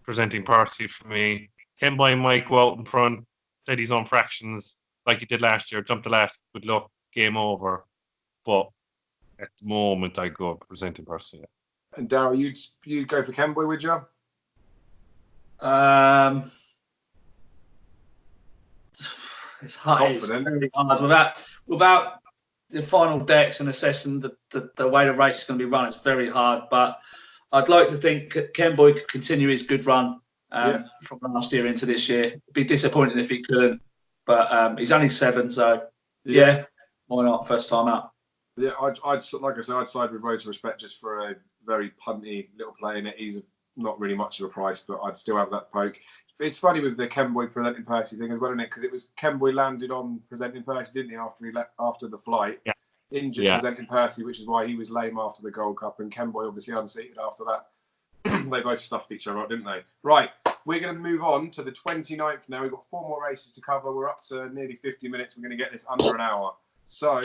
Presenting Percy for me. Ken Boy might go out in front, said he's on fractions like he did last year, jumped the last, good luck, game over. But at the moment, I go Presenting Percy. And Daryl, you'd go for Ken Boy, would you? It's hard. It's very hard without the final decks and assessing the way the race is going to be run. It's very hard, but I'd like to think Ken Boy could continue his good run from last year into this year. It'd be disappointing if he couldn't, but he's only 7, so yeah, why not? First time out. Yeah, I'd like I said, I'd side with Road to Respect just for a very punty little play in it. He's not really much of a price, but I'd still have that poke. It's funny with the Ken Boy Presenting Percy thing as well, isn't it? Because it was Ken Boy landed on Presenting Percy, didn't he, after the flight? Yeah. Injured Presenting Percy, which is why he was lame after the Gold Cup, and Ken Boy obviously unseated after that. They both stuffed each other up, didn't they? Right, we're going to move on to the 29th now. We've got 4 more races to cover. We're up to nearly 50 minutes. We're going to get this under an hour. So,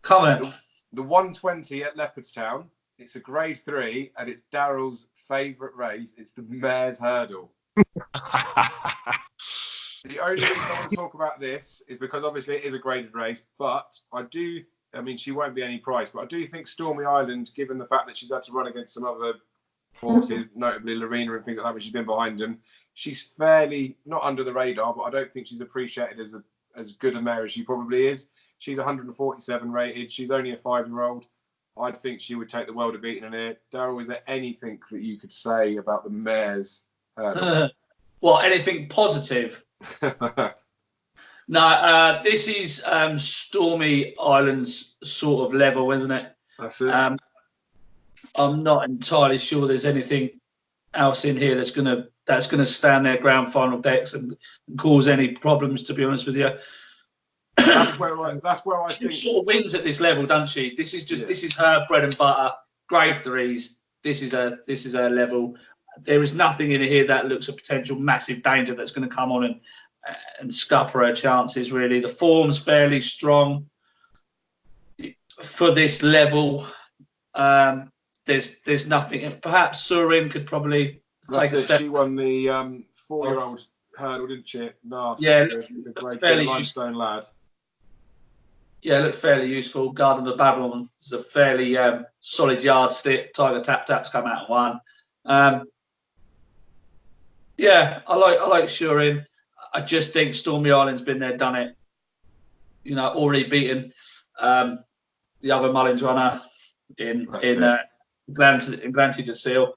the 120 at Leopardstown. It's a Grade 3, and it's Daryl's favourite race. It's the Mares' Hurdle. The only reason I want to talk about this is because obviously it is a graded race, but she won't be any price, but I do think Stormy Island, given the fact that she's had to run against some other horses, notably Lorena and things like that, when she's been behind them, she's fairly not under the radar, but I don't think she's appreciated as good a mare as she probably is. She's 147 rated. She's only a 5-year-old. I think she would take the world of beating in here. Daryl, is there anything that you could say about the Mares' Hurdle? Anything positive? No, this is Stormy Island's sort of level, isn't it? That's it. I'm not entirely sure there's anything else in here that's gonna stand their grand final decks and cause any problems. To be honest with you, that's where I think she sort of wins at this level, doesn't she? This is her bread and butter. Grade 3s. This is her level. There is nothing in here that looks a potential massive danger that's going to come on and scupper her chances. Really, the form's fairly strong for this level. There's nothing. Perhaps Surin could probably take a step. She won the 4-year-old hurdle, didn't she? Nasty. Yeah, the great limestone lad. Yeah, it looked fairly useful. Garden of Babylon is a fairly solid yardstick. Tiger Tap's come out and won. Yeah, I like Shurin. I just think Stormy Island's been there, done it. Already beaten the other Mullins runner in Granted to Seal.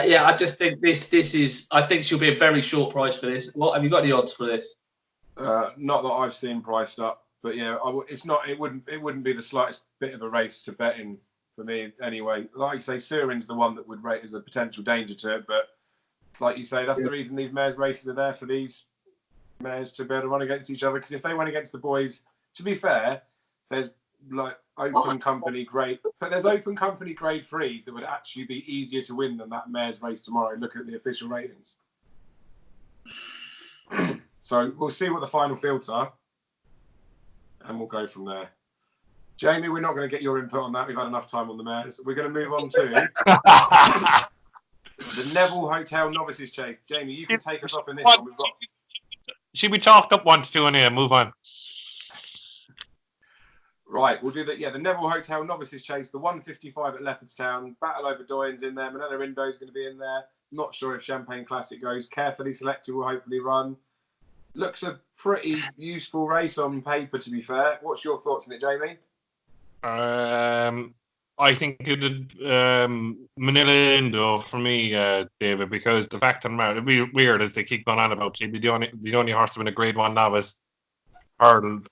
Yeah, I just think this is. I think she'll be a very short price for this. What have you got the odds for this? Not that I've seen priced up, but yeah, it's not. It wouldn't be the slightest bit of a race to bet in for me anyway. Like you say, Surin's the one that would rate as a potential danger to it, but like you say, that's the reason these mares races are there, for these mares to be able to run against each other. Because if they went against the boys, to be fair, there's like open company grade, but there's open company grade 3s that would actually be easier to win than that mares race tomorrow. Look at the official ratings. So we'll see what the final fields are, and we'll go from there. Jamie, we're not going to get your input on that. We've had enough time on the mares. We're going to move on to the Neville Hotel Novices Chase. Jamie, you can take us off in this one. We've got... Should we chalked up 1-2 and move on? Right, we'll do that. Yeah, the Neville Hotel Novices Chase, the 155 at Leopardstown. Battle over Doyen's in there. Manila Indo's going to be in there. Not sure if Champagne Classic goes. Carefully Selected will hopefully run. Looks a pretty useful race on paper, to be fair. What's your thoughts on it, Jamie? I think it would Manila Indo for me, David, because the fact of the matter, it'd be weird as they keep going on about she'd be the only horse to win a Grade 1 novice hurdle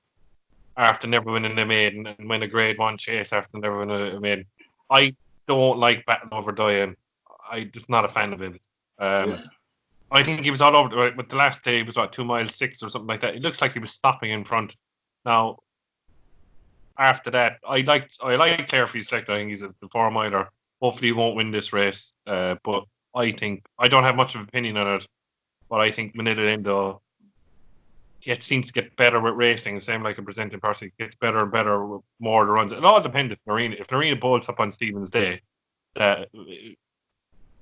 after never winning a maiden, and win a Grade 1 chase after never winning a maiden. I don't like Battle over Doyen. I'm just not a fan of him. I think he was all over, right, but the last day he was 2 miles 6 or something like that. It looks like he was stopping in front. Now, after that, I like Carefree Select. I think he's a 4 miler. Hopefully he won't win this race. But I think I don't have much of an opinion on it. But I think Manila Indo, it seems to get better with racing. Same like a presenting person, it gets better and better with more the runs. It all depends if Lorena bolts up on Stephen's day.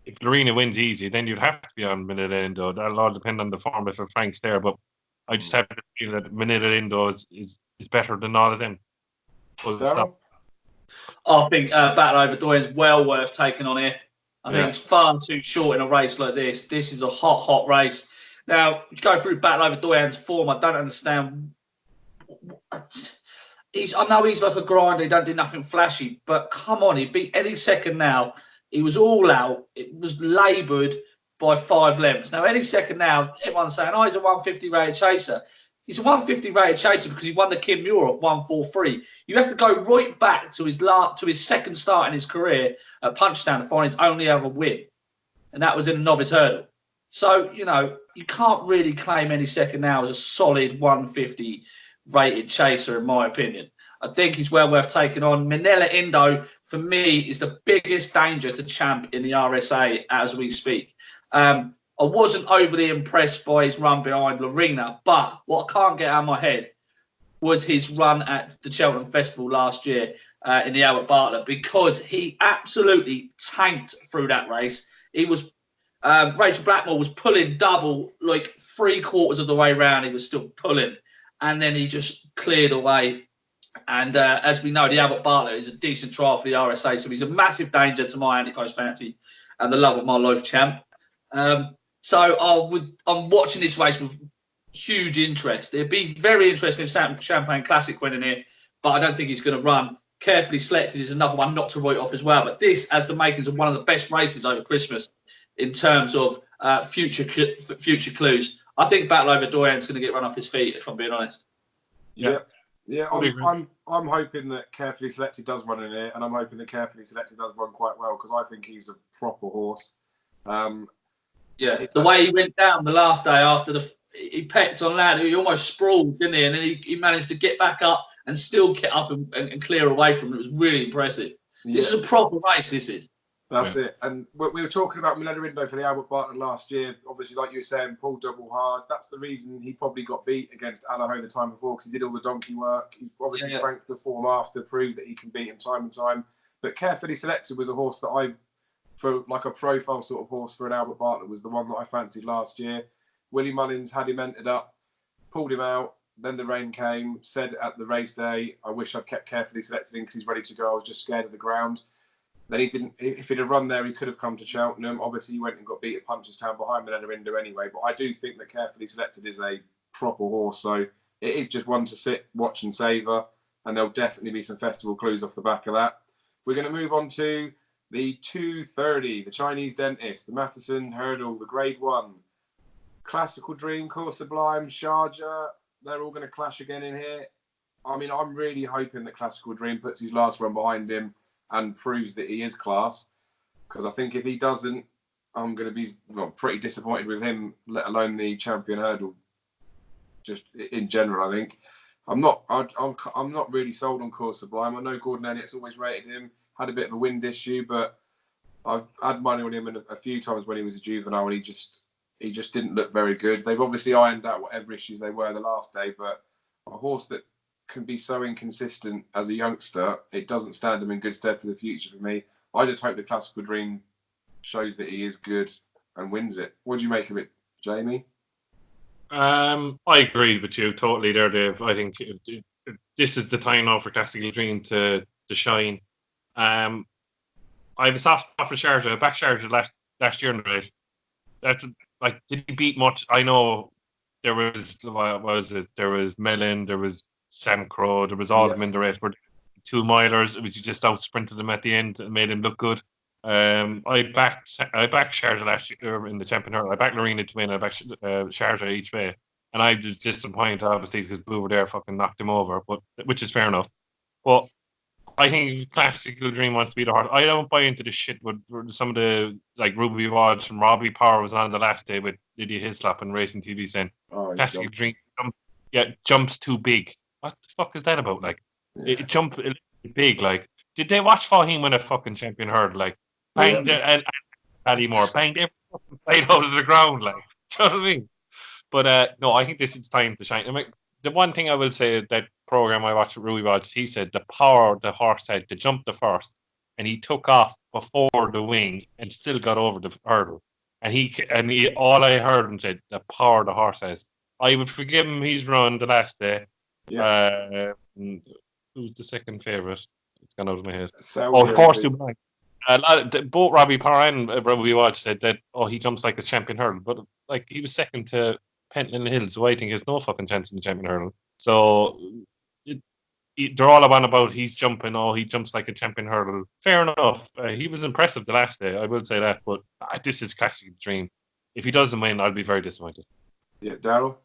If Lorena wins easy, then you'd have to be on Manila Indo. That'll all depend on the form if Frank's there. But I just have to feel that Manila Indo is better than all of them. I think Battle over Doyen's well worth taking on here. I think it's far too short in a race like this. This is a hot race. Now, go through Battle over Doyen's form. I don't understand. I know he's like a grinder. He don't do nothing flashy. But come on, he beat any second now. He was all out. It was laboured by 5 lengths. Now, any second now, everyone's saying, he's a 150 rated chaser. He's a 150 rated chaser because he won the Kim Muir of 143. You have to go right back to his second start in his career at Punchestown to find his only other win. And that was in a novice hurdle. So, you can't really claim any second now as a solid 150 rated chaser, in my opinion. I think he's well worth taking on. Manila Indo, for me, is the biggest danger to Champ in the RSA as we speak. I wasn't overly impressed by his run behind Lorena, but what I can't get out of my head was his run at the Cheltenham Festival last year in the Albert Bartlett, because he absolutely tanked through that race. He was Rachel Blackmore was pulling double, like 3/4 of the way round. He was still pulling, and then he just cleared away. And as we know, the Albert Bartlett is a decent trial for the RSA, so he's a massive danger to my anti-close fancy and the love of my life champ. So I'm watching this race with huge interest. It'd be very interesting if Champagne Classic went in here, but I don't think he's going to run. Carefully Selected is another one not to write off as well. But this has the makings of one of the best races over Christmas in terms of future clues. I think Battle over Doyen's going to get run off his feet, if I'm being honest. Yeah, I'm hoping that Carefully Selected does run in here, and I'm hoping that Carefully Selected does run quite well, because I think he's a proper horse. The way he went down the last day after he pecked on land, he almost sprawled, didn't he? And then he managed to get back up and still get up and clear away from it. It was really impressive. Yeah. This is a proper race, this is. That's it. And we were talking about Manila Indo for the Albert Bartlett last year. Obviously, like you were saying, pulled double hard. That's the reason he probably got beat against Allaho the time before, because he did all the donkey work. He obviously franked the form after, proved that he can beat him time and time. But Carefully Selected was a horse that for like a profile sort of horse for an Albert Bartlett, was the one that I fancied last year. Willie Mullins had him entered up, pulled him out. Then the rain came, said at the race day, I wish I'd kept Carefully Selected in because he's ready to go. I was just scared of the ground. Then he didn't. If he'd have run there, he could have come to Cheltenham. Obviously, he went and got beat at Punchestown behind Manila Indo anyway. But I do think that Carefully Selected is a proper horse. So it is just one to sit, watch and savour. And there'll definitely be some festival clues off the back of that. We're going to move on to The 230, the Chinese Dentist, the Matheson Hurdle, the Grade 1, Classical Dream, Course Sublime, Sharjah. They're all going to clash again in here. I mean, I'm really hoping that Classical Dream puts his last run behind him and proves that he is class. Because I think if he doesn't, I'm going to be pretty disappointed with him, let alone the Champion Hurdle. Just in general, I think I'm not really sold on Course Sublime. I know Gordon Elliott's always rated him. Had a bit of a wind issue, but I've had money on him a few times when he was a juvenile, and he just didn't look very good. They've obviously ironed out whatever issues they were the last day, but a horse that can be so inconsistent as a youngster, it doesn't stand him in good stead for the future for me. I just hope the Classical Dream shows that he is good and wins it. What do you make of it, Jamie? I agree with you totally there, Dave. I think this is the time now for Classical Dream to shine. I have a soft spot for Sharjah. Back Sharjah last year in the race. That's like, did he beat much? I know there was what was it? There was Mellon, there was Sam Crow, there was all of them in the race. But 2 milers, which he just out sprinted them at the end and made him look good. I backed Sharjah last year in the Champion Hurdle. I backed Lorena to win. I backed Sharjah each way, and I was disappointed obviously because Boo were there fucking knocked him over, but which is fair enough. But I think Classical Dream wants to be the heart. I don't buy into this shit with some of the, like, Ruby Watch and Robbie Power was on the last day with Lydia Hislop and Racing TV saying Classical Dream jumps too big. What the fuck is that about? Like, it jumped big. Like, did they watch Fahim win a fucking Champion Hurdle? Like, banged and Paddy Moore banged every fucking plate out of the ground. Like, do you know what I mean? But no, I think this is time to shine. I mean, the one thing I will say, that program I watched with Ruby Watch, he said the power the horse had to jump the first, and he took off before the wing and still got over the hurdle. And he all I heard him said, the power the horse has. I would forgive him his run the last day. Yeah. Who's the second favourite? It's gone out of my head. Of course, both Robbie Power and Ruby Watch said that, he jumps like a Champion Hurdle, but like, he was second to Pentland Hill, so I think he has no fucking chance in the Champion Hurdle. So they're all about he's jumping. He jumps like a Champion Hurdle. Fair enough. He was impressive the last day, I will say that. But this is Classical Dream. If he doesn't win, I'll be very disappointed. Yeah, Daryl?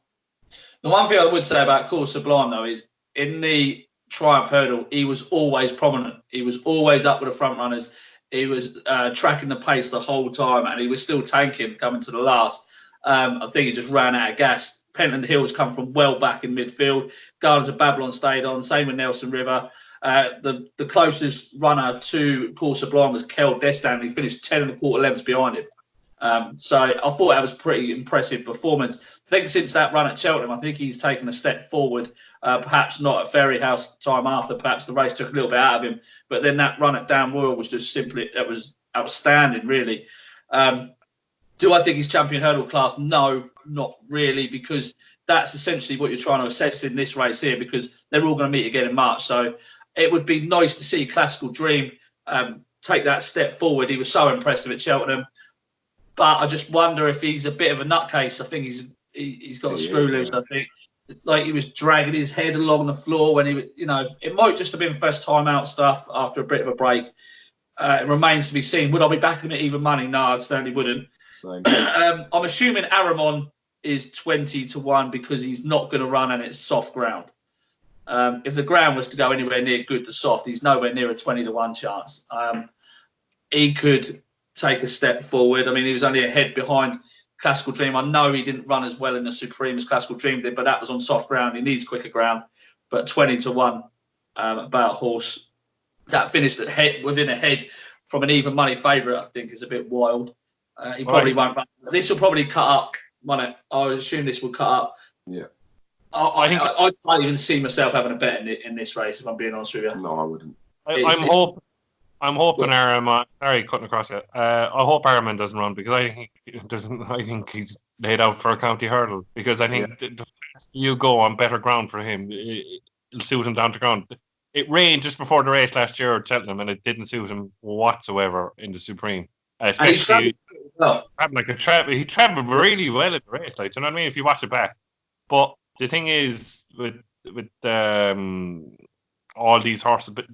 The one thing I would say about Course Sublime, though, is in the Triumph Hurdle, he was always prominent. He was always up with the front runners. He was tracking the pace the whole time, and he was still tanking coming to the last. I think he just ran out of gas. Pentland Hill's come from well back in midfield. Gardens of Babylon stayed on. Same with Nelson River. The closest runner to Course Sublime was Kel Destan. He finished 10.25 lengths behind him. So I thought that was a pretty impressive performance. I think since that run at Cheltenham, I think he's taken a step forward. Perhaps not at Ferryhouse time after. Perhaps the race took a little bit out of him. But then that run at Down Royal was just that was outstanding, really. Do I think he's Champion Hurdle class? No, not really, because that's essentially what you're trying to assess in this race here, because they're all going to meet again in March. So it would be nice to see Classical Dream take that step forward. He was so impressive at Cheltenham. But I just wonder if he's a bit of a nutcase. I think he's got a screw loose, I think. Like, he was dragging his head along the floor when it might just have been first time out stuff after a bit of a break. It remains to be seen. Would I be backing him at even money? No, I certainly wouldn't. I'm assuming Aramon is 20-1 because he's not going to run and it's soft ground. If the ground was to go anywhere near good to soft, he's nowhere near a 20-1 chance. He could take a step forward. I mean, he was only a head behind Classical Dream. I know he didn't run as well in the Supreme as Classical Dream did, but that was on soft ground. He needs quicker ground. But 20-1 about horse that finished within a head from an even money favourite, I think, is a bit wild. He probably won't run. This will probably cut up. I assume this will cut up. Yeah. I can't even see myself having a bet in this race, if I'm being honest with you. No, I wouldn't. I'm hoping Araman. Sorry, cutting across it. I hope Araman doesn't run, because I think he's laid out for a county hurdle, because I think you go on better ground for him. It'll suit him down to ground. It rained just before the race last year at Cheltenham, and it didn't suit him whatsoever in the Supreme. Especially he travelled really well in the race, like, do you know what I mean? If you watch it back. But the thing is with all these horses, but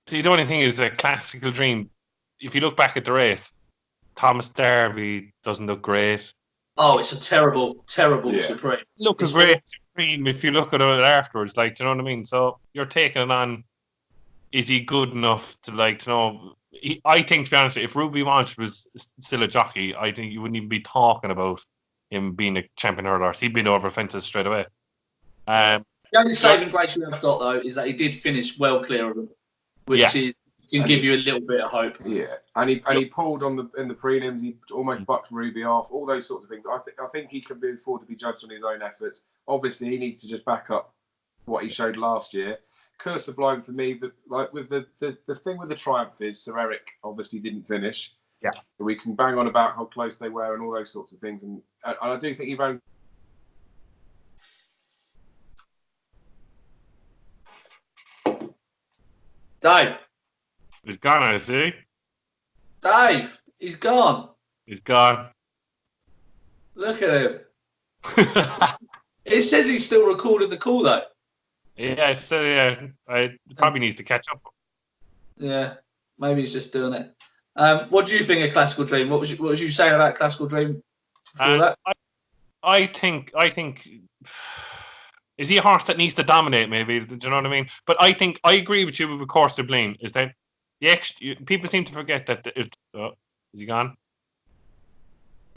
the only thing is a Classical Dream if you look back at the race, Thomas Darby doesn't look great. Oh, it's a terrible Supreme. Look a great Supreme if you look at it afterwards, like, do you know what I mean? So you're taking it on. Is he good enough to, like, to know? I think, to be honest, if Ruby Wanch was still a jockey, I think you wouldn't even be talking about him being a champion hurdler. He'd been over fences straight away. The only saving grace you have got, though, is that he did finish well clear of them, which can give you a little bit of hope. Yeah, and he pulled in the prelims. He almost bucked Ruby off. All those sorts of things. I think he can afford to be judged on his own efforts. Obviously, he needs to just back up what he showed last year. Curse Sublime for me, but like with the thing with the Triumph is Sir Eric obviously didn't finish. Yeah, so we can bang on about how close they were and all those sorts of things, and I do think you've only. Dave. He's gone, I see. Dave, he's gone. He's gone. Look at him. It says he's still recording the call, though. Yeah, so I probably needs to catch up. Yeah, maybe he's just doing it. What do you think of Classical Dream? What was you saying about Classical Dream before that? I think is he a horse that needs to dominate? Maybe, do you know what I mean? But I agree with you with Course Sublime. Is that people seem to forget that is he gone?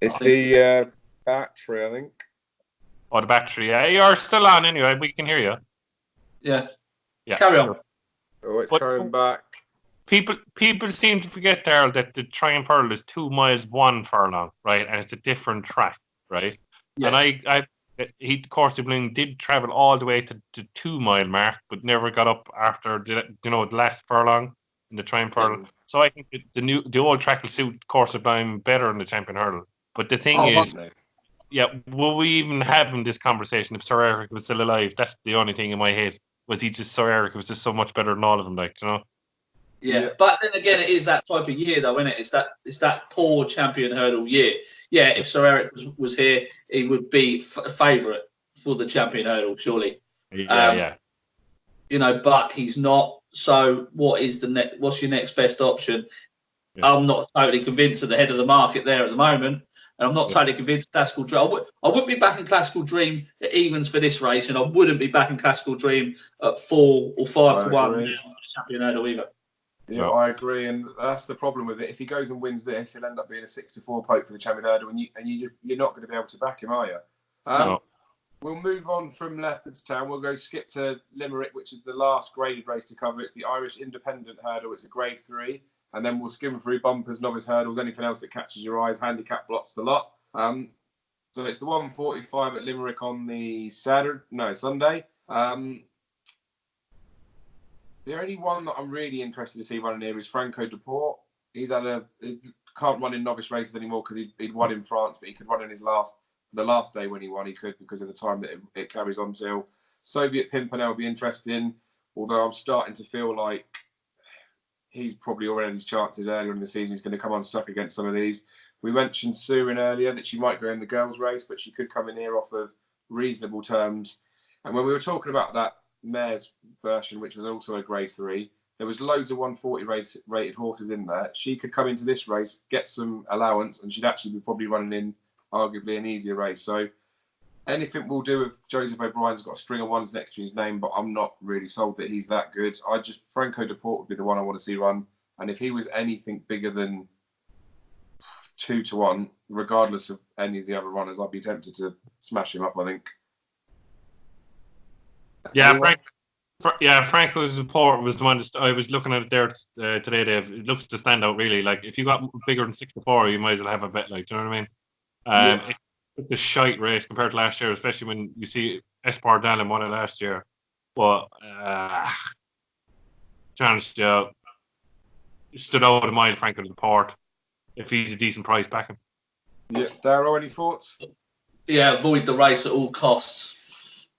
It's the battery, I think. Oh, the battery. Yeah, you're still on anyway. We can hear you. Yeah. Carry on. Oh, it's coming back. People seem to forget, Daryl, that the Triumph Hurdle is 2 miles 1 furlong, right? And it's a different track, right? Yes. And Course Sublime did travel all the way to the 2 mile mark, but never got up after the last furlong in the Triumph Hurdle. So I think the old track will suit Course Sublime better in the Champion Hurdle. But the thing is, will we even have this conversation if Sir Eric was still alive? That's the only thing in my head. Was he just Sir Eric? Was just so much better than all of them, like, you know? Yeah, but then again, it is that type of year, though, isn't it? It's that poor Champion Hurdle year. Yeah, if Sir Eric was here, he would be a favourite for the Champion Hurdle, surely. Yeah. But he's not. So, what's your next best option? Yeah. I'm not totally convinced at the head of the market there at the moment, and I'm not totally convinced Classical Dream. I wouldn't be backing Classical Dream at evens for this race, and I wouldn't be backing Classical Dream at 4 or 5 to 1 for the Champion Hurdle either. Yeah, I agree, and that's the problem with it. If he goes and wins this, he'll end up being a 6-4 poke for the Champion Hurdle, and you're not going to be able to back him, are you? No. We'll move on from Leopardstown. We'll go skip to Limerick, which is the last graded race to cover. It's the Irish Independent Hurdle. It's a grade 3, and then we'll skim through bumpers, novice hurdles, anything else that catches your eyes, handicap blocks, the lot. So it's the 1:45 at Limerick on the Sunday. The only one that I'm really interested to see running here is Franco Deport. He can't run in novice races anymore because he'd won in France, but he could run in the last day when he won. He could because of the time that it carries on till. Soviet Pimpernel will be interesting, although I'm starting to feel like he's probably already had his chances earlier in the season. He's going to come unstuck against some of these. We mentioned Surin earlier that she might go in the girls' race, but she could come in here off of reasonable terms. And when we were talking about that mare's version, which was also a grade 3, there was loads of 140 rated horses in there. She could come into this race, get some allowance, and she'd actually be probably running in arguably an easier race. So anything we'll do if Joseph O'Brien's got a string of ones next to his name, but I'm not really sold that he's that good. Franco Deport would be the one I want to see run, and if he was anything bigger than 2 to 1, regardless of any of the other runners, I'd be tempted to smash him up, I think. Yeah, Franco Deport was the one I was looking at it there today, Dave. It looks to stand out really. Like, if you got bigger than 6-4, you might as well have a bet, like, do you know what I mean? It's a shite race compared to last year, especially when you see Espar Dallin won it last year. But challenge stood out a mile, Franco Deport. If he's a decent price, back him. Yeah, Darrow, any thoughts? Yeah, avoid the race at all costs.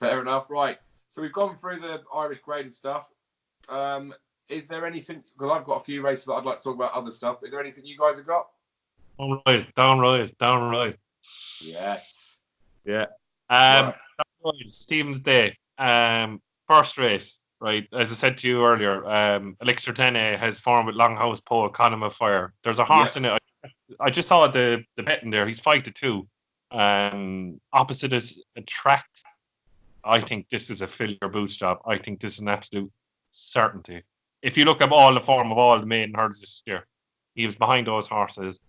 Fair enough. Right. So we've gone through the Irish graded stuff. Is there anything? Because I've got a few races that I'd like to talk about other stuff. Is there anything you guys have got? Downright. Yes. Yeah. Right. Stephen's Day. First race. right? As I said to you earlier, Elixir Dene has formed with Longhouse Pole, Column of Fire. There's a horse in it. I just saw the betting there. He's 5-2. Opposite is Attract. I think this is a fill your boots job. I think this is an absolute certainty. If you look at all the form of all the maiden hurdles this year, he was behind those horses.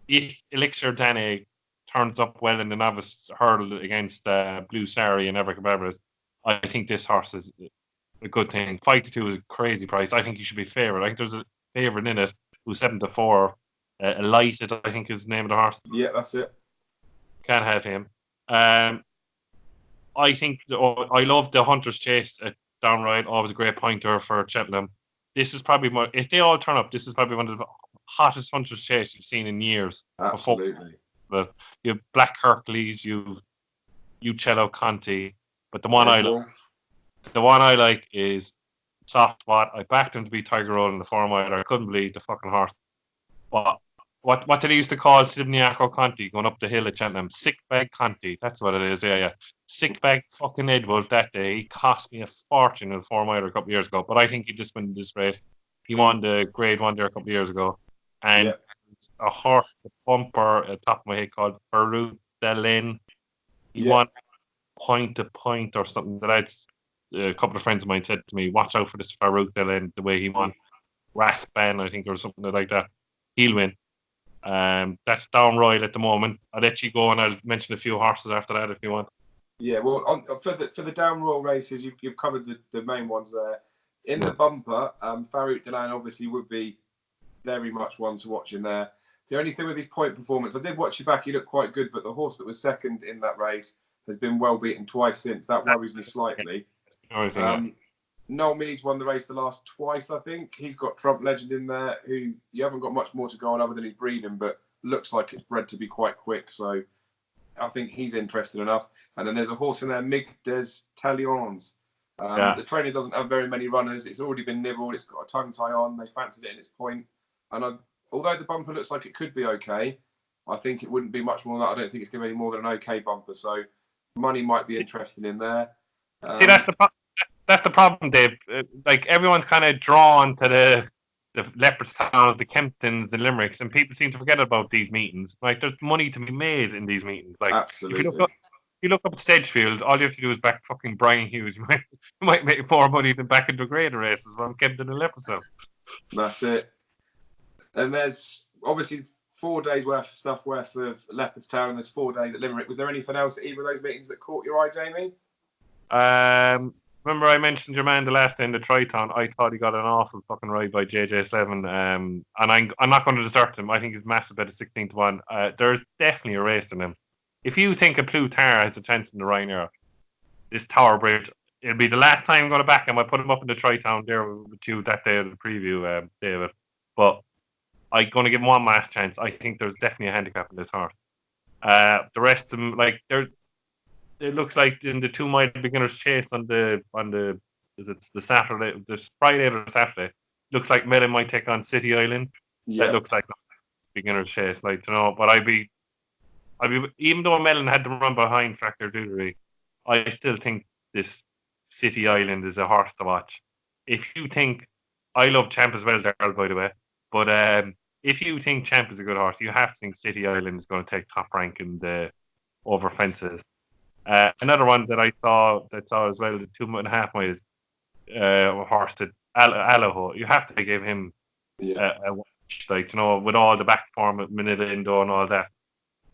If Elixir Dene turns up well in the novice hurdle against Blue Sari and Everett Barbaras, I think this horse is a good thing. 5-2 is a crazy price. I think he should be favourite. I think there's a favourite in it who's 7-4. Lighted, I think is the name of the horse. Yeah, that's it. Can't have him. I think I love the Hunter's Chase at Downright. Always a great pointer for Cheltenham. This is probably if they all turn up, this is probably one of the hottest Hunter's Chase you've seen in years. Absolutely. But you have Black Hercules, you Uccello Conti, but the one I like is Soft Spot. I backed him to be Tiger Roll in the 4 mile. I couldn't believe the fucking horse. But what did he used to call Sibniaco Conti going up the hill at Cheltenham? Sick bag Conti. That's what it is. Yeah. Sick bag fucking Ed Wolf that day. He cost me a fortune in 4 mile a couple of years ago. But I think he just won this race. He won the Grade 1 there a couple of years ago. And a horse, the bumper at the top of my head called Peru Delin. He won point to point or something. A couple of friends of mine said to me, watch out for this Farouk Delin, the way he won. Rathban, I think, or something like that. He'll win. That's Down Royal at the moment. I'll let you go and I'll mention a few horses after that if you want. Yeah, well, for the Down Royal races, you've covered the main ones there. In the bumper, Farouk Delan obviously would be very much one to watch in there. The only thing with his point performance, I did watch you back, he looked quite good, but the horse that was second in that race has been well beaten twice since. That worries me slightly. Noel Meads won the race the last twice, I think. He's got Trump Legend in there, who you haven't got much more to go on other than his breeding, but looks like it's bred to be quite quick. So I think he's interested enough. And then there's a horse in there, Mig des Tallions. The trainer doesn't have very many runners. It's already been nibbled. It's got a tongue tie on. They fancied it in its point. And although the bumper looks like it could be okay, I think it wouldn't be much more than that. I don't think it's going to be any more than an okay bumper. So money might be interested in there. See, that's the problem, Dave. Like everyone's kind of drawn to the Leopardstowns, the Kemptons, the Limericks, and people seem to forget about these meetings. Like there's money to be made in these meetings. Like absolutely. If you look up at Sedgefield, all you have to do is back fucking Brian Hughes. You might make more money than back into greater races from Kempton and Leopardstown. That's it. And there's obviously 4 days worth of Leopardstown, and there's 4 days at Limerick. Was there anything else at either of those meetings that caught your eye, Jamie? Remember I mentioned your man the last day in the Triton. I thought he got an awful fucking ride by JJ Slevin. And I'm not going to desert him. I think he's massive bet of 16-1. There's definitely a race in him. If you think a Plutar has a chance in the Ryanair, this Tower Bridge, it'll be the last time I'm going to back him. I put him up in the Triton there with you that day of the preview, David. But I'm going to give him one last chance. I think there's definitely a handicap in this horse. The rest of them, like it looks like in the 2 mile beginners chase on the Saturday, this Friday or Saturday, looks like Mellon might take on City Island. Yeah. That looks like beginners chase, like but I'd be even though Mellon had to run behind Factor Dudery, I still think this City Island is a horse to watch. If you think, I love Champ as well, Daryl, by the way, but if you think Champ is a good horse, you have to think City Island is going to take top rank in the over fences. Another one that I saw as well, the 2.5 miles horse to Alaho. You have to give him a watch, like with all the back form at Manila Indo and all that.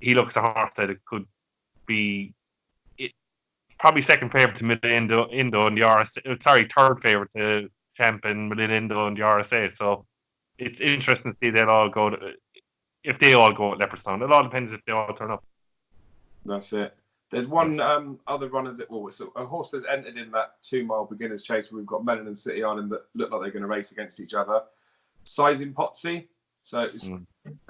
He looks a horse that it could be probably second favourite to Manila Indo and the RSA. Sorry, third favourite to Champ and Manila Indo and the RSA. So it's interesting to see they all go. If they all go at Leopardstown, it all depends if they all turn up. That's it. There's one other runner so a horse that's entered in that 2 mile beginners chase where we've got Mellon and City Island that look like they're going to race against each other. Sizing Potsy. So it's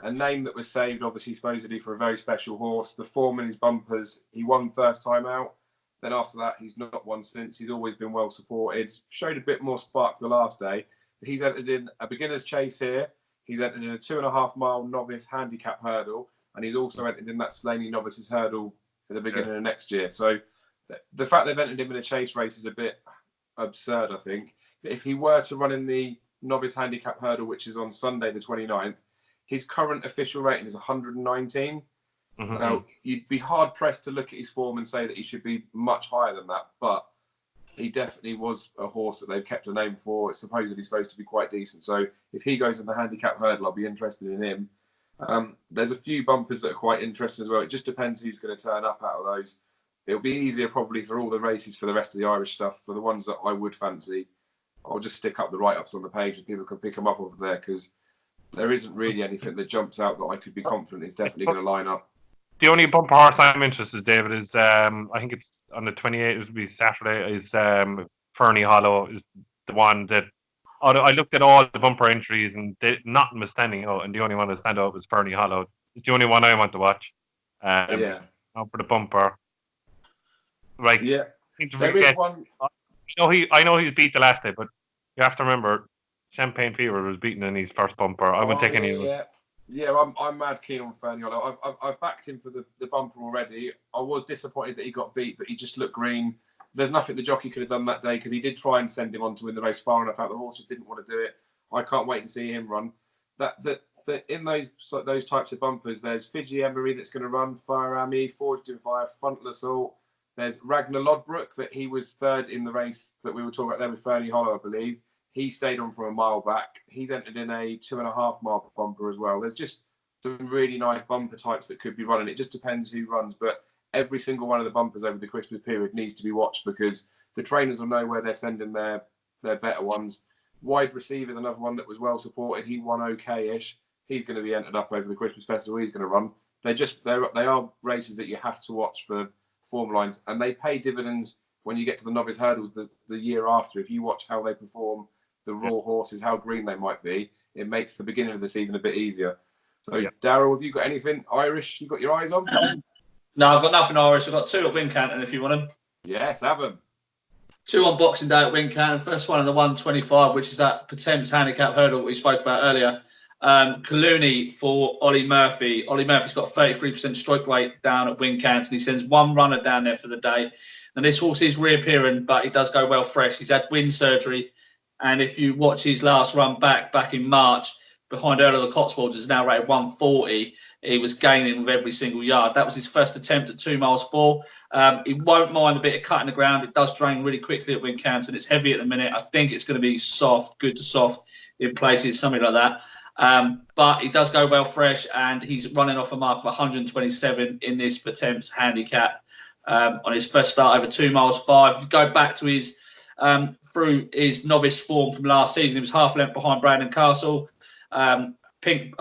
a name that was saved, obviously, supposedly for a very special horse. The form in his bumpers, he won first time out. Then after that, he's not won since. He's always been well supported. Showed a bit more spark the last day. He's entered in a beginner's chase here. He's entered in a 2.5 mile novice handicap hurdle. And he's also entered in that Slaney novices hurdle at the beginning of next year. So the fact they've entered him in a chase race is a bit absurd, I think. If he were to run in the novice handicap hurdle, which is on Sunday the 29th, his current official rating is 119. Mm-hmm. Now, you'd be hard-pressed to look at his form and say that he should be much higher than that, but he definitely was a horse that they've kept a name for. It's supposedly supposed to be quite decent. So if he goes in the handicap hurdle, I'll be interested in him. There's a few bumpers that are quite interesting as well. It just depends who's going to turn up out of those. It'll be easier probably for all the races for the rest of the Irish stuff. For the ones that I would fancy, I'll just stick up the write-ups on the page and people can pick them up off there, because there isn't really anything that jumps out that I could be confident is definitely going to line up. The only bumper horse I'm interested, David, is I think it's on the 28th. It would be Saturday. Is Fernie Hollow is the one that I looked at all the bumper entries and nothing was standing out, and the only one that stand out was Fernie Hollow. It's the only one I want to watch. Yeah. For the bumper. Right. Yeah. There is one. I know he's beat the last day, but you have to remember, Champagne Fever was beaten in his first bumper. I wouldn't take any of it. Yeah, I'm mad keen on Fernie Hollow. I've backed him for the bumper already. I was disappointed that he got beat, but he just looked green. There's nothing the jockey could have done that day, because he did try and send him on to win the race far enough out. The horse just didn't want to do it. I can't wait to see him run. That in those types of bumpers, there's Fiji Emery that's going to run, Fire Ami, Forged in Fire, Frontal Assault. There's Ragnar Lodbrok, that he was third in the race that we were talking about there with Fernie Hollow, I believe. He stayed on from a mile back. He's entered in a 2.5 mile bumper as well. There's just some really nice bumper types that could be running. It just depends who runs, but every single one of the bumpers over the Christmas period needs to be watched, because the trainers will know where they're sending their better ones. Wide Receiver is another one that was well supported. He won okay-ish. He's going to be entered up over the Christmas festival. He's going to run. They are races that you have to watch for form lines, and they pay dividends when you get to the novice hurdles the year after. If you watch how they perform, the raw horses, how green they might be, it makes the beginning of the season a bit easier. So, Daryl, have you got anything Irish you got your eyes on? No, I've got nothing Irish. I've got 2 at Wincanton if you want them. Yes, have them. 2 on Boxing Day at Wincanton. First one in the 125, which is that Potemps handicap hurdle we spoke about earlier. Clooney for Ollie Murphy. Ollie Murphy's got 33% stroke weight down at Wincanton. He sends one runner down there for the day. And this horse is reappearing, but he does go well fresh. He's had wind surgery. And if you watch his last run back in March, behind Earl of the Cotswolds, is now rated 140. He was gaining with every single yard. That was his first attempt at 2 miles 4. He won't mind a bit of cutting the ground. It does drain really quickly at Wincanton. It's heavy at the minute. I think it's going to be soft, good to soft in places, something like that. But he does go well fresh, and he's running off a mark of 127 in this Potemps handicap on his first start over 2 miles 5. If you go back to his through his novice form from last season, he was half a length behind Brandon Castle. Beat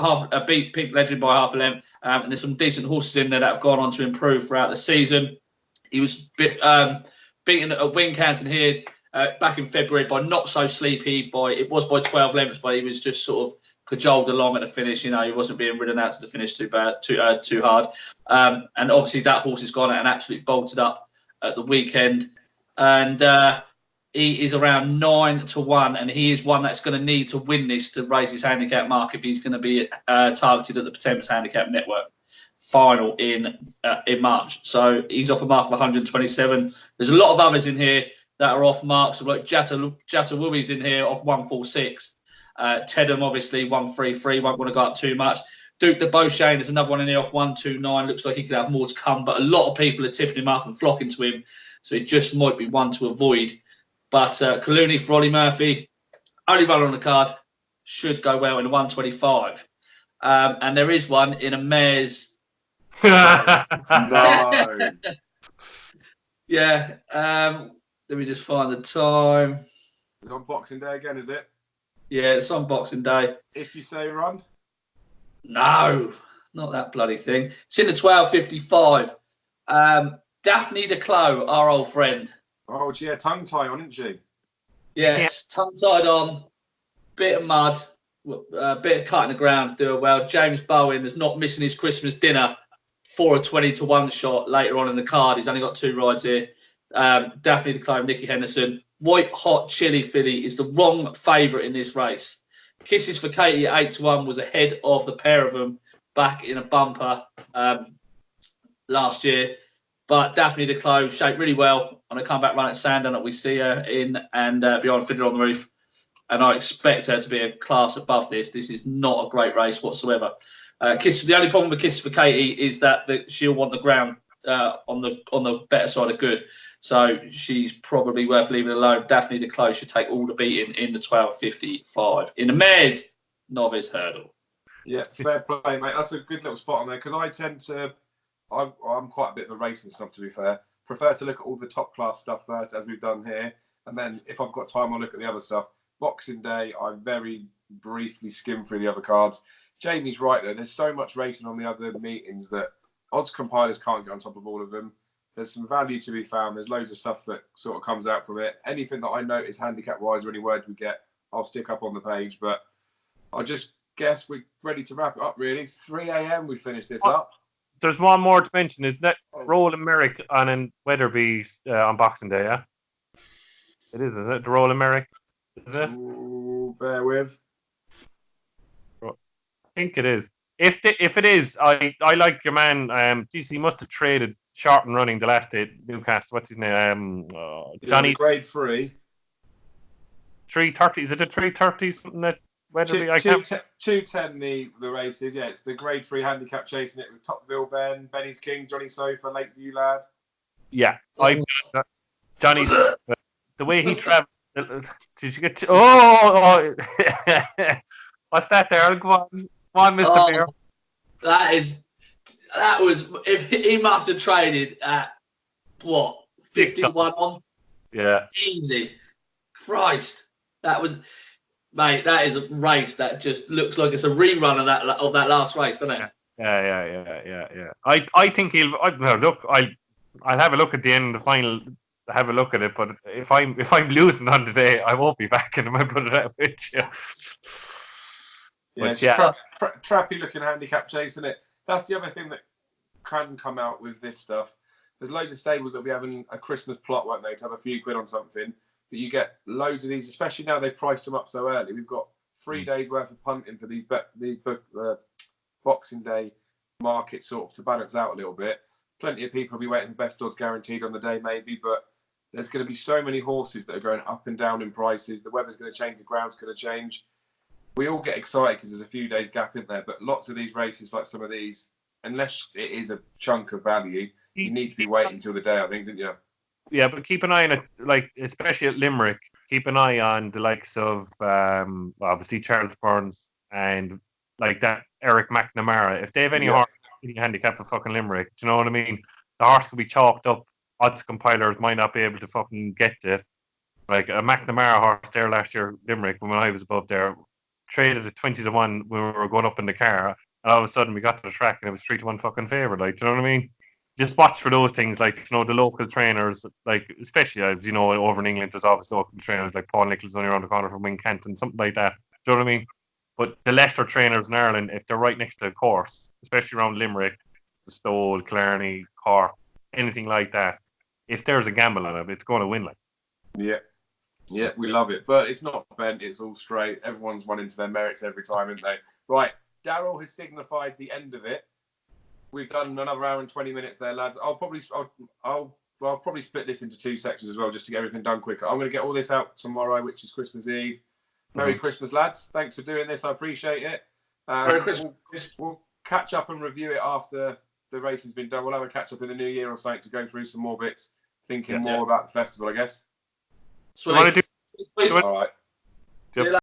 Pink Legend by half a length, and there's some decent horses in there that have gone on to improve throughout the season. He was beaten at Wincanton here back in February by Not So Sleepy. It was by 12 lengths, but he was just sort of cajoled along at the finish. You know, he wasn't being ridden out to the finish too hard. And obviously that horse has gone out and absolutely bolted up at the weekend. And he is around 9-1, and he is one that's going to need to win this to raise his handicap mark if he's going to be targeted at the Potemps Handicap Network final in March. So he's off a mark of 127. There's a lot of others in here that are off marks. So like Jatawui's in here off 146. Tedham obviously 133. Won't want to go up too much. Duke de Beauchesne is another one in here off 129. Looks like he could have more to come, but a lot of people are tipping him up and flocking to him. So it just might be one to avoid. But Clooney for Ollie Murphy, only runner on the card, should go well in the 125. And there is one in a mare's. No. Yeah. Let me just find the time. It's on Boxing Day again, is it? Yeah, it's on Boxing Day. If you say run? No, not that bloody thing. It's in the 12:55. Daphne de Clos, our old friend. Oh, yeah, tongue tie on, isn't she? Yes, tongue tied on, bit of mud, a bit of cutting the ground, doing well. James Bowen is not missing his Christmas dinner for a 20-1 shot later on in the card. He's only got 2 rides here. Daphne de Clos, Nicky Henderson. White Hot Chili Filly is the wrong favourite in this race. Kisses for Katie at 8-1 was ahead of the pair of them back in a bumper last year. But Daphne the Close shaped really well on a comeback run at Sandown that we see her in, and beyond Fiddler on the Roof. And I expect her to be a class above this. This is not a great race whatsoever. The only problem with Kisses for Katie is that she'll want the ground on the better side of good. So she's probably worth leaving alone. Daphne the Close should take all the beating in the 12.55 in the mares novice hurdle. Yeah, fair play, mate. That's a good little spot on there because I tend to. I'm quite a bit of a racing snob, to be fair. Prefer to look at all the top class stuff first, as we've done here, and then if I've got time, I'll look at the other stuff. Boxing Day, I very briefly skim through the other cards. Jamie's right though. There's so much racing on the other meetings that odds compilers can't get on top of all of them. There's some value to be found. There's loads of stuff that sort of comes out from it. Anything that I notice handicap-wise or any words we get, I'll stick up on the page. But I just guess we're ready to wrap it up, really. It's 3 a.m. we finished this up. There's one more to mention, isn't it? Roland Merrick on Weatherby on Boxing Day, yeah? It is, isn't it? The Roland Merrick, is it? Ooh, bear with. I think it is. If it is, I like your man. He must have traded short and running the last day at Newcastle. What's his name? Johnny. Grade 3. 330. Is it a 330 something that Weatherby? 210 the races. Yeah, it's the Grade 3 handicap chasing it with Topville Ben, Benny's King, Johnny Sofa, Lakeview Lad. Yeah, Johnny. The way he travelled. Did you get? Oh, what's that there? Come on, Mr. Bear. That was if he must have traded at what 51 on. Yeah, easy. Christ, that was, mate. That is a race that just looks like it's a rerun of that last race, doesn't it? Yeah. I think he'll. Look, I'll have a look at the end of the final. Have a look at it, but if I'm losing on the day, I won't be backing him. I put it out with you. Yeah, it's trappy looking handicap chase, isn't it? That's the other thing that can come out with this stuff. There's loads of stables that'll be having a Christmas plot, won't they, to have a few quid on something. But you get loads of these, especially now they've priced them up so early. We've got 3 days worth of punting for these Boxing Day markets sort of to balance out a little bit. Plenty of people will be waiting for best odds guaranteed on the day, maybe, but there's going to be so many horses that are going up and down in prices. The weather's going to change, the ground's going to change. We all get excited because there's a few days gap in there, but lots of these races, like some of these, unless it is a chunk of value, you need to be waiting till the day, I think, didn't you? Yeah, but keep an eye on it, like especially at Limerick. Keep an eye on the likes of obviously Charles Burns and like that Eric McNamara. If they have any horse handicap for fucking Limerick, do you know what I mean? The horse could be chalked up. Odds compilers might not be able to fucking get it. Like a McNamara horse there last year, Limerick, when I was above there, traded at 20 to 1 when we were going up in the car, and all of a sudden we got to the track and it was 3 to 1 fucking favourite. Like, do you know what I mean? Just watch for those things, like, you know, the local trainers, like, especially as you know, over in England, there's obviously local trainers like Paul Nichols only around the corner from Wincanton, something like that. Do you know what I mean? But the lesser trainers in Ireland, if they're right next to a course, especially around Limerick, Stowell, Killarney, Cork, anything like that, if there's a gamble on it, it's going to win. Like, yeah, we love it, but it's not bent. It's all straight. Everyone's run into their merits every time, isn't they? Right, Daryl has signified the end of it. We've done another hour and 20 minutes there, lads. I'll probably split this into 2 sections as well, just to get everything done quicker. I'm going to get all this out tomorrow, which is Christmas Eve. Merry Christmas, lads. Thanks for doing this. I appreciate it. Merry Christmas. We'll catch up and review it after the race has been done. We'll have a catch up in the new year or something to go through some more bits, thinking more about the festival, I guess. Sweet. Do you want to do? All right. See you later.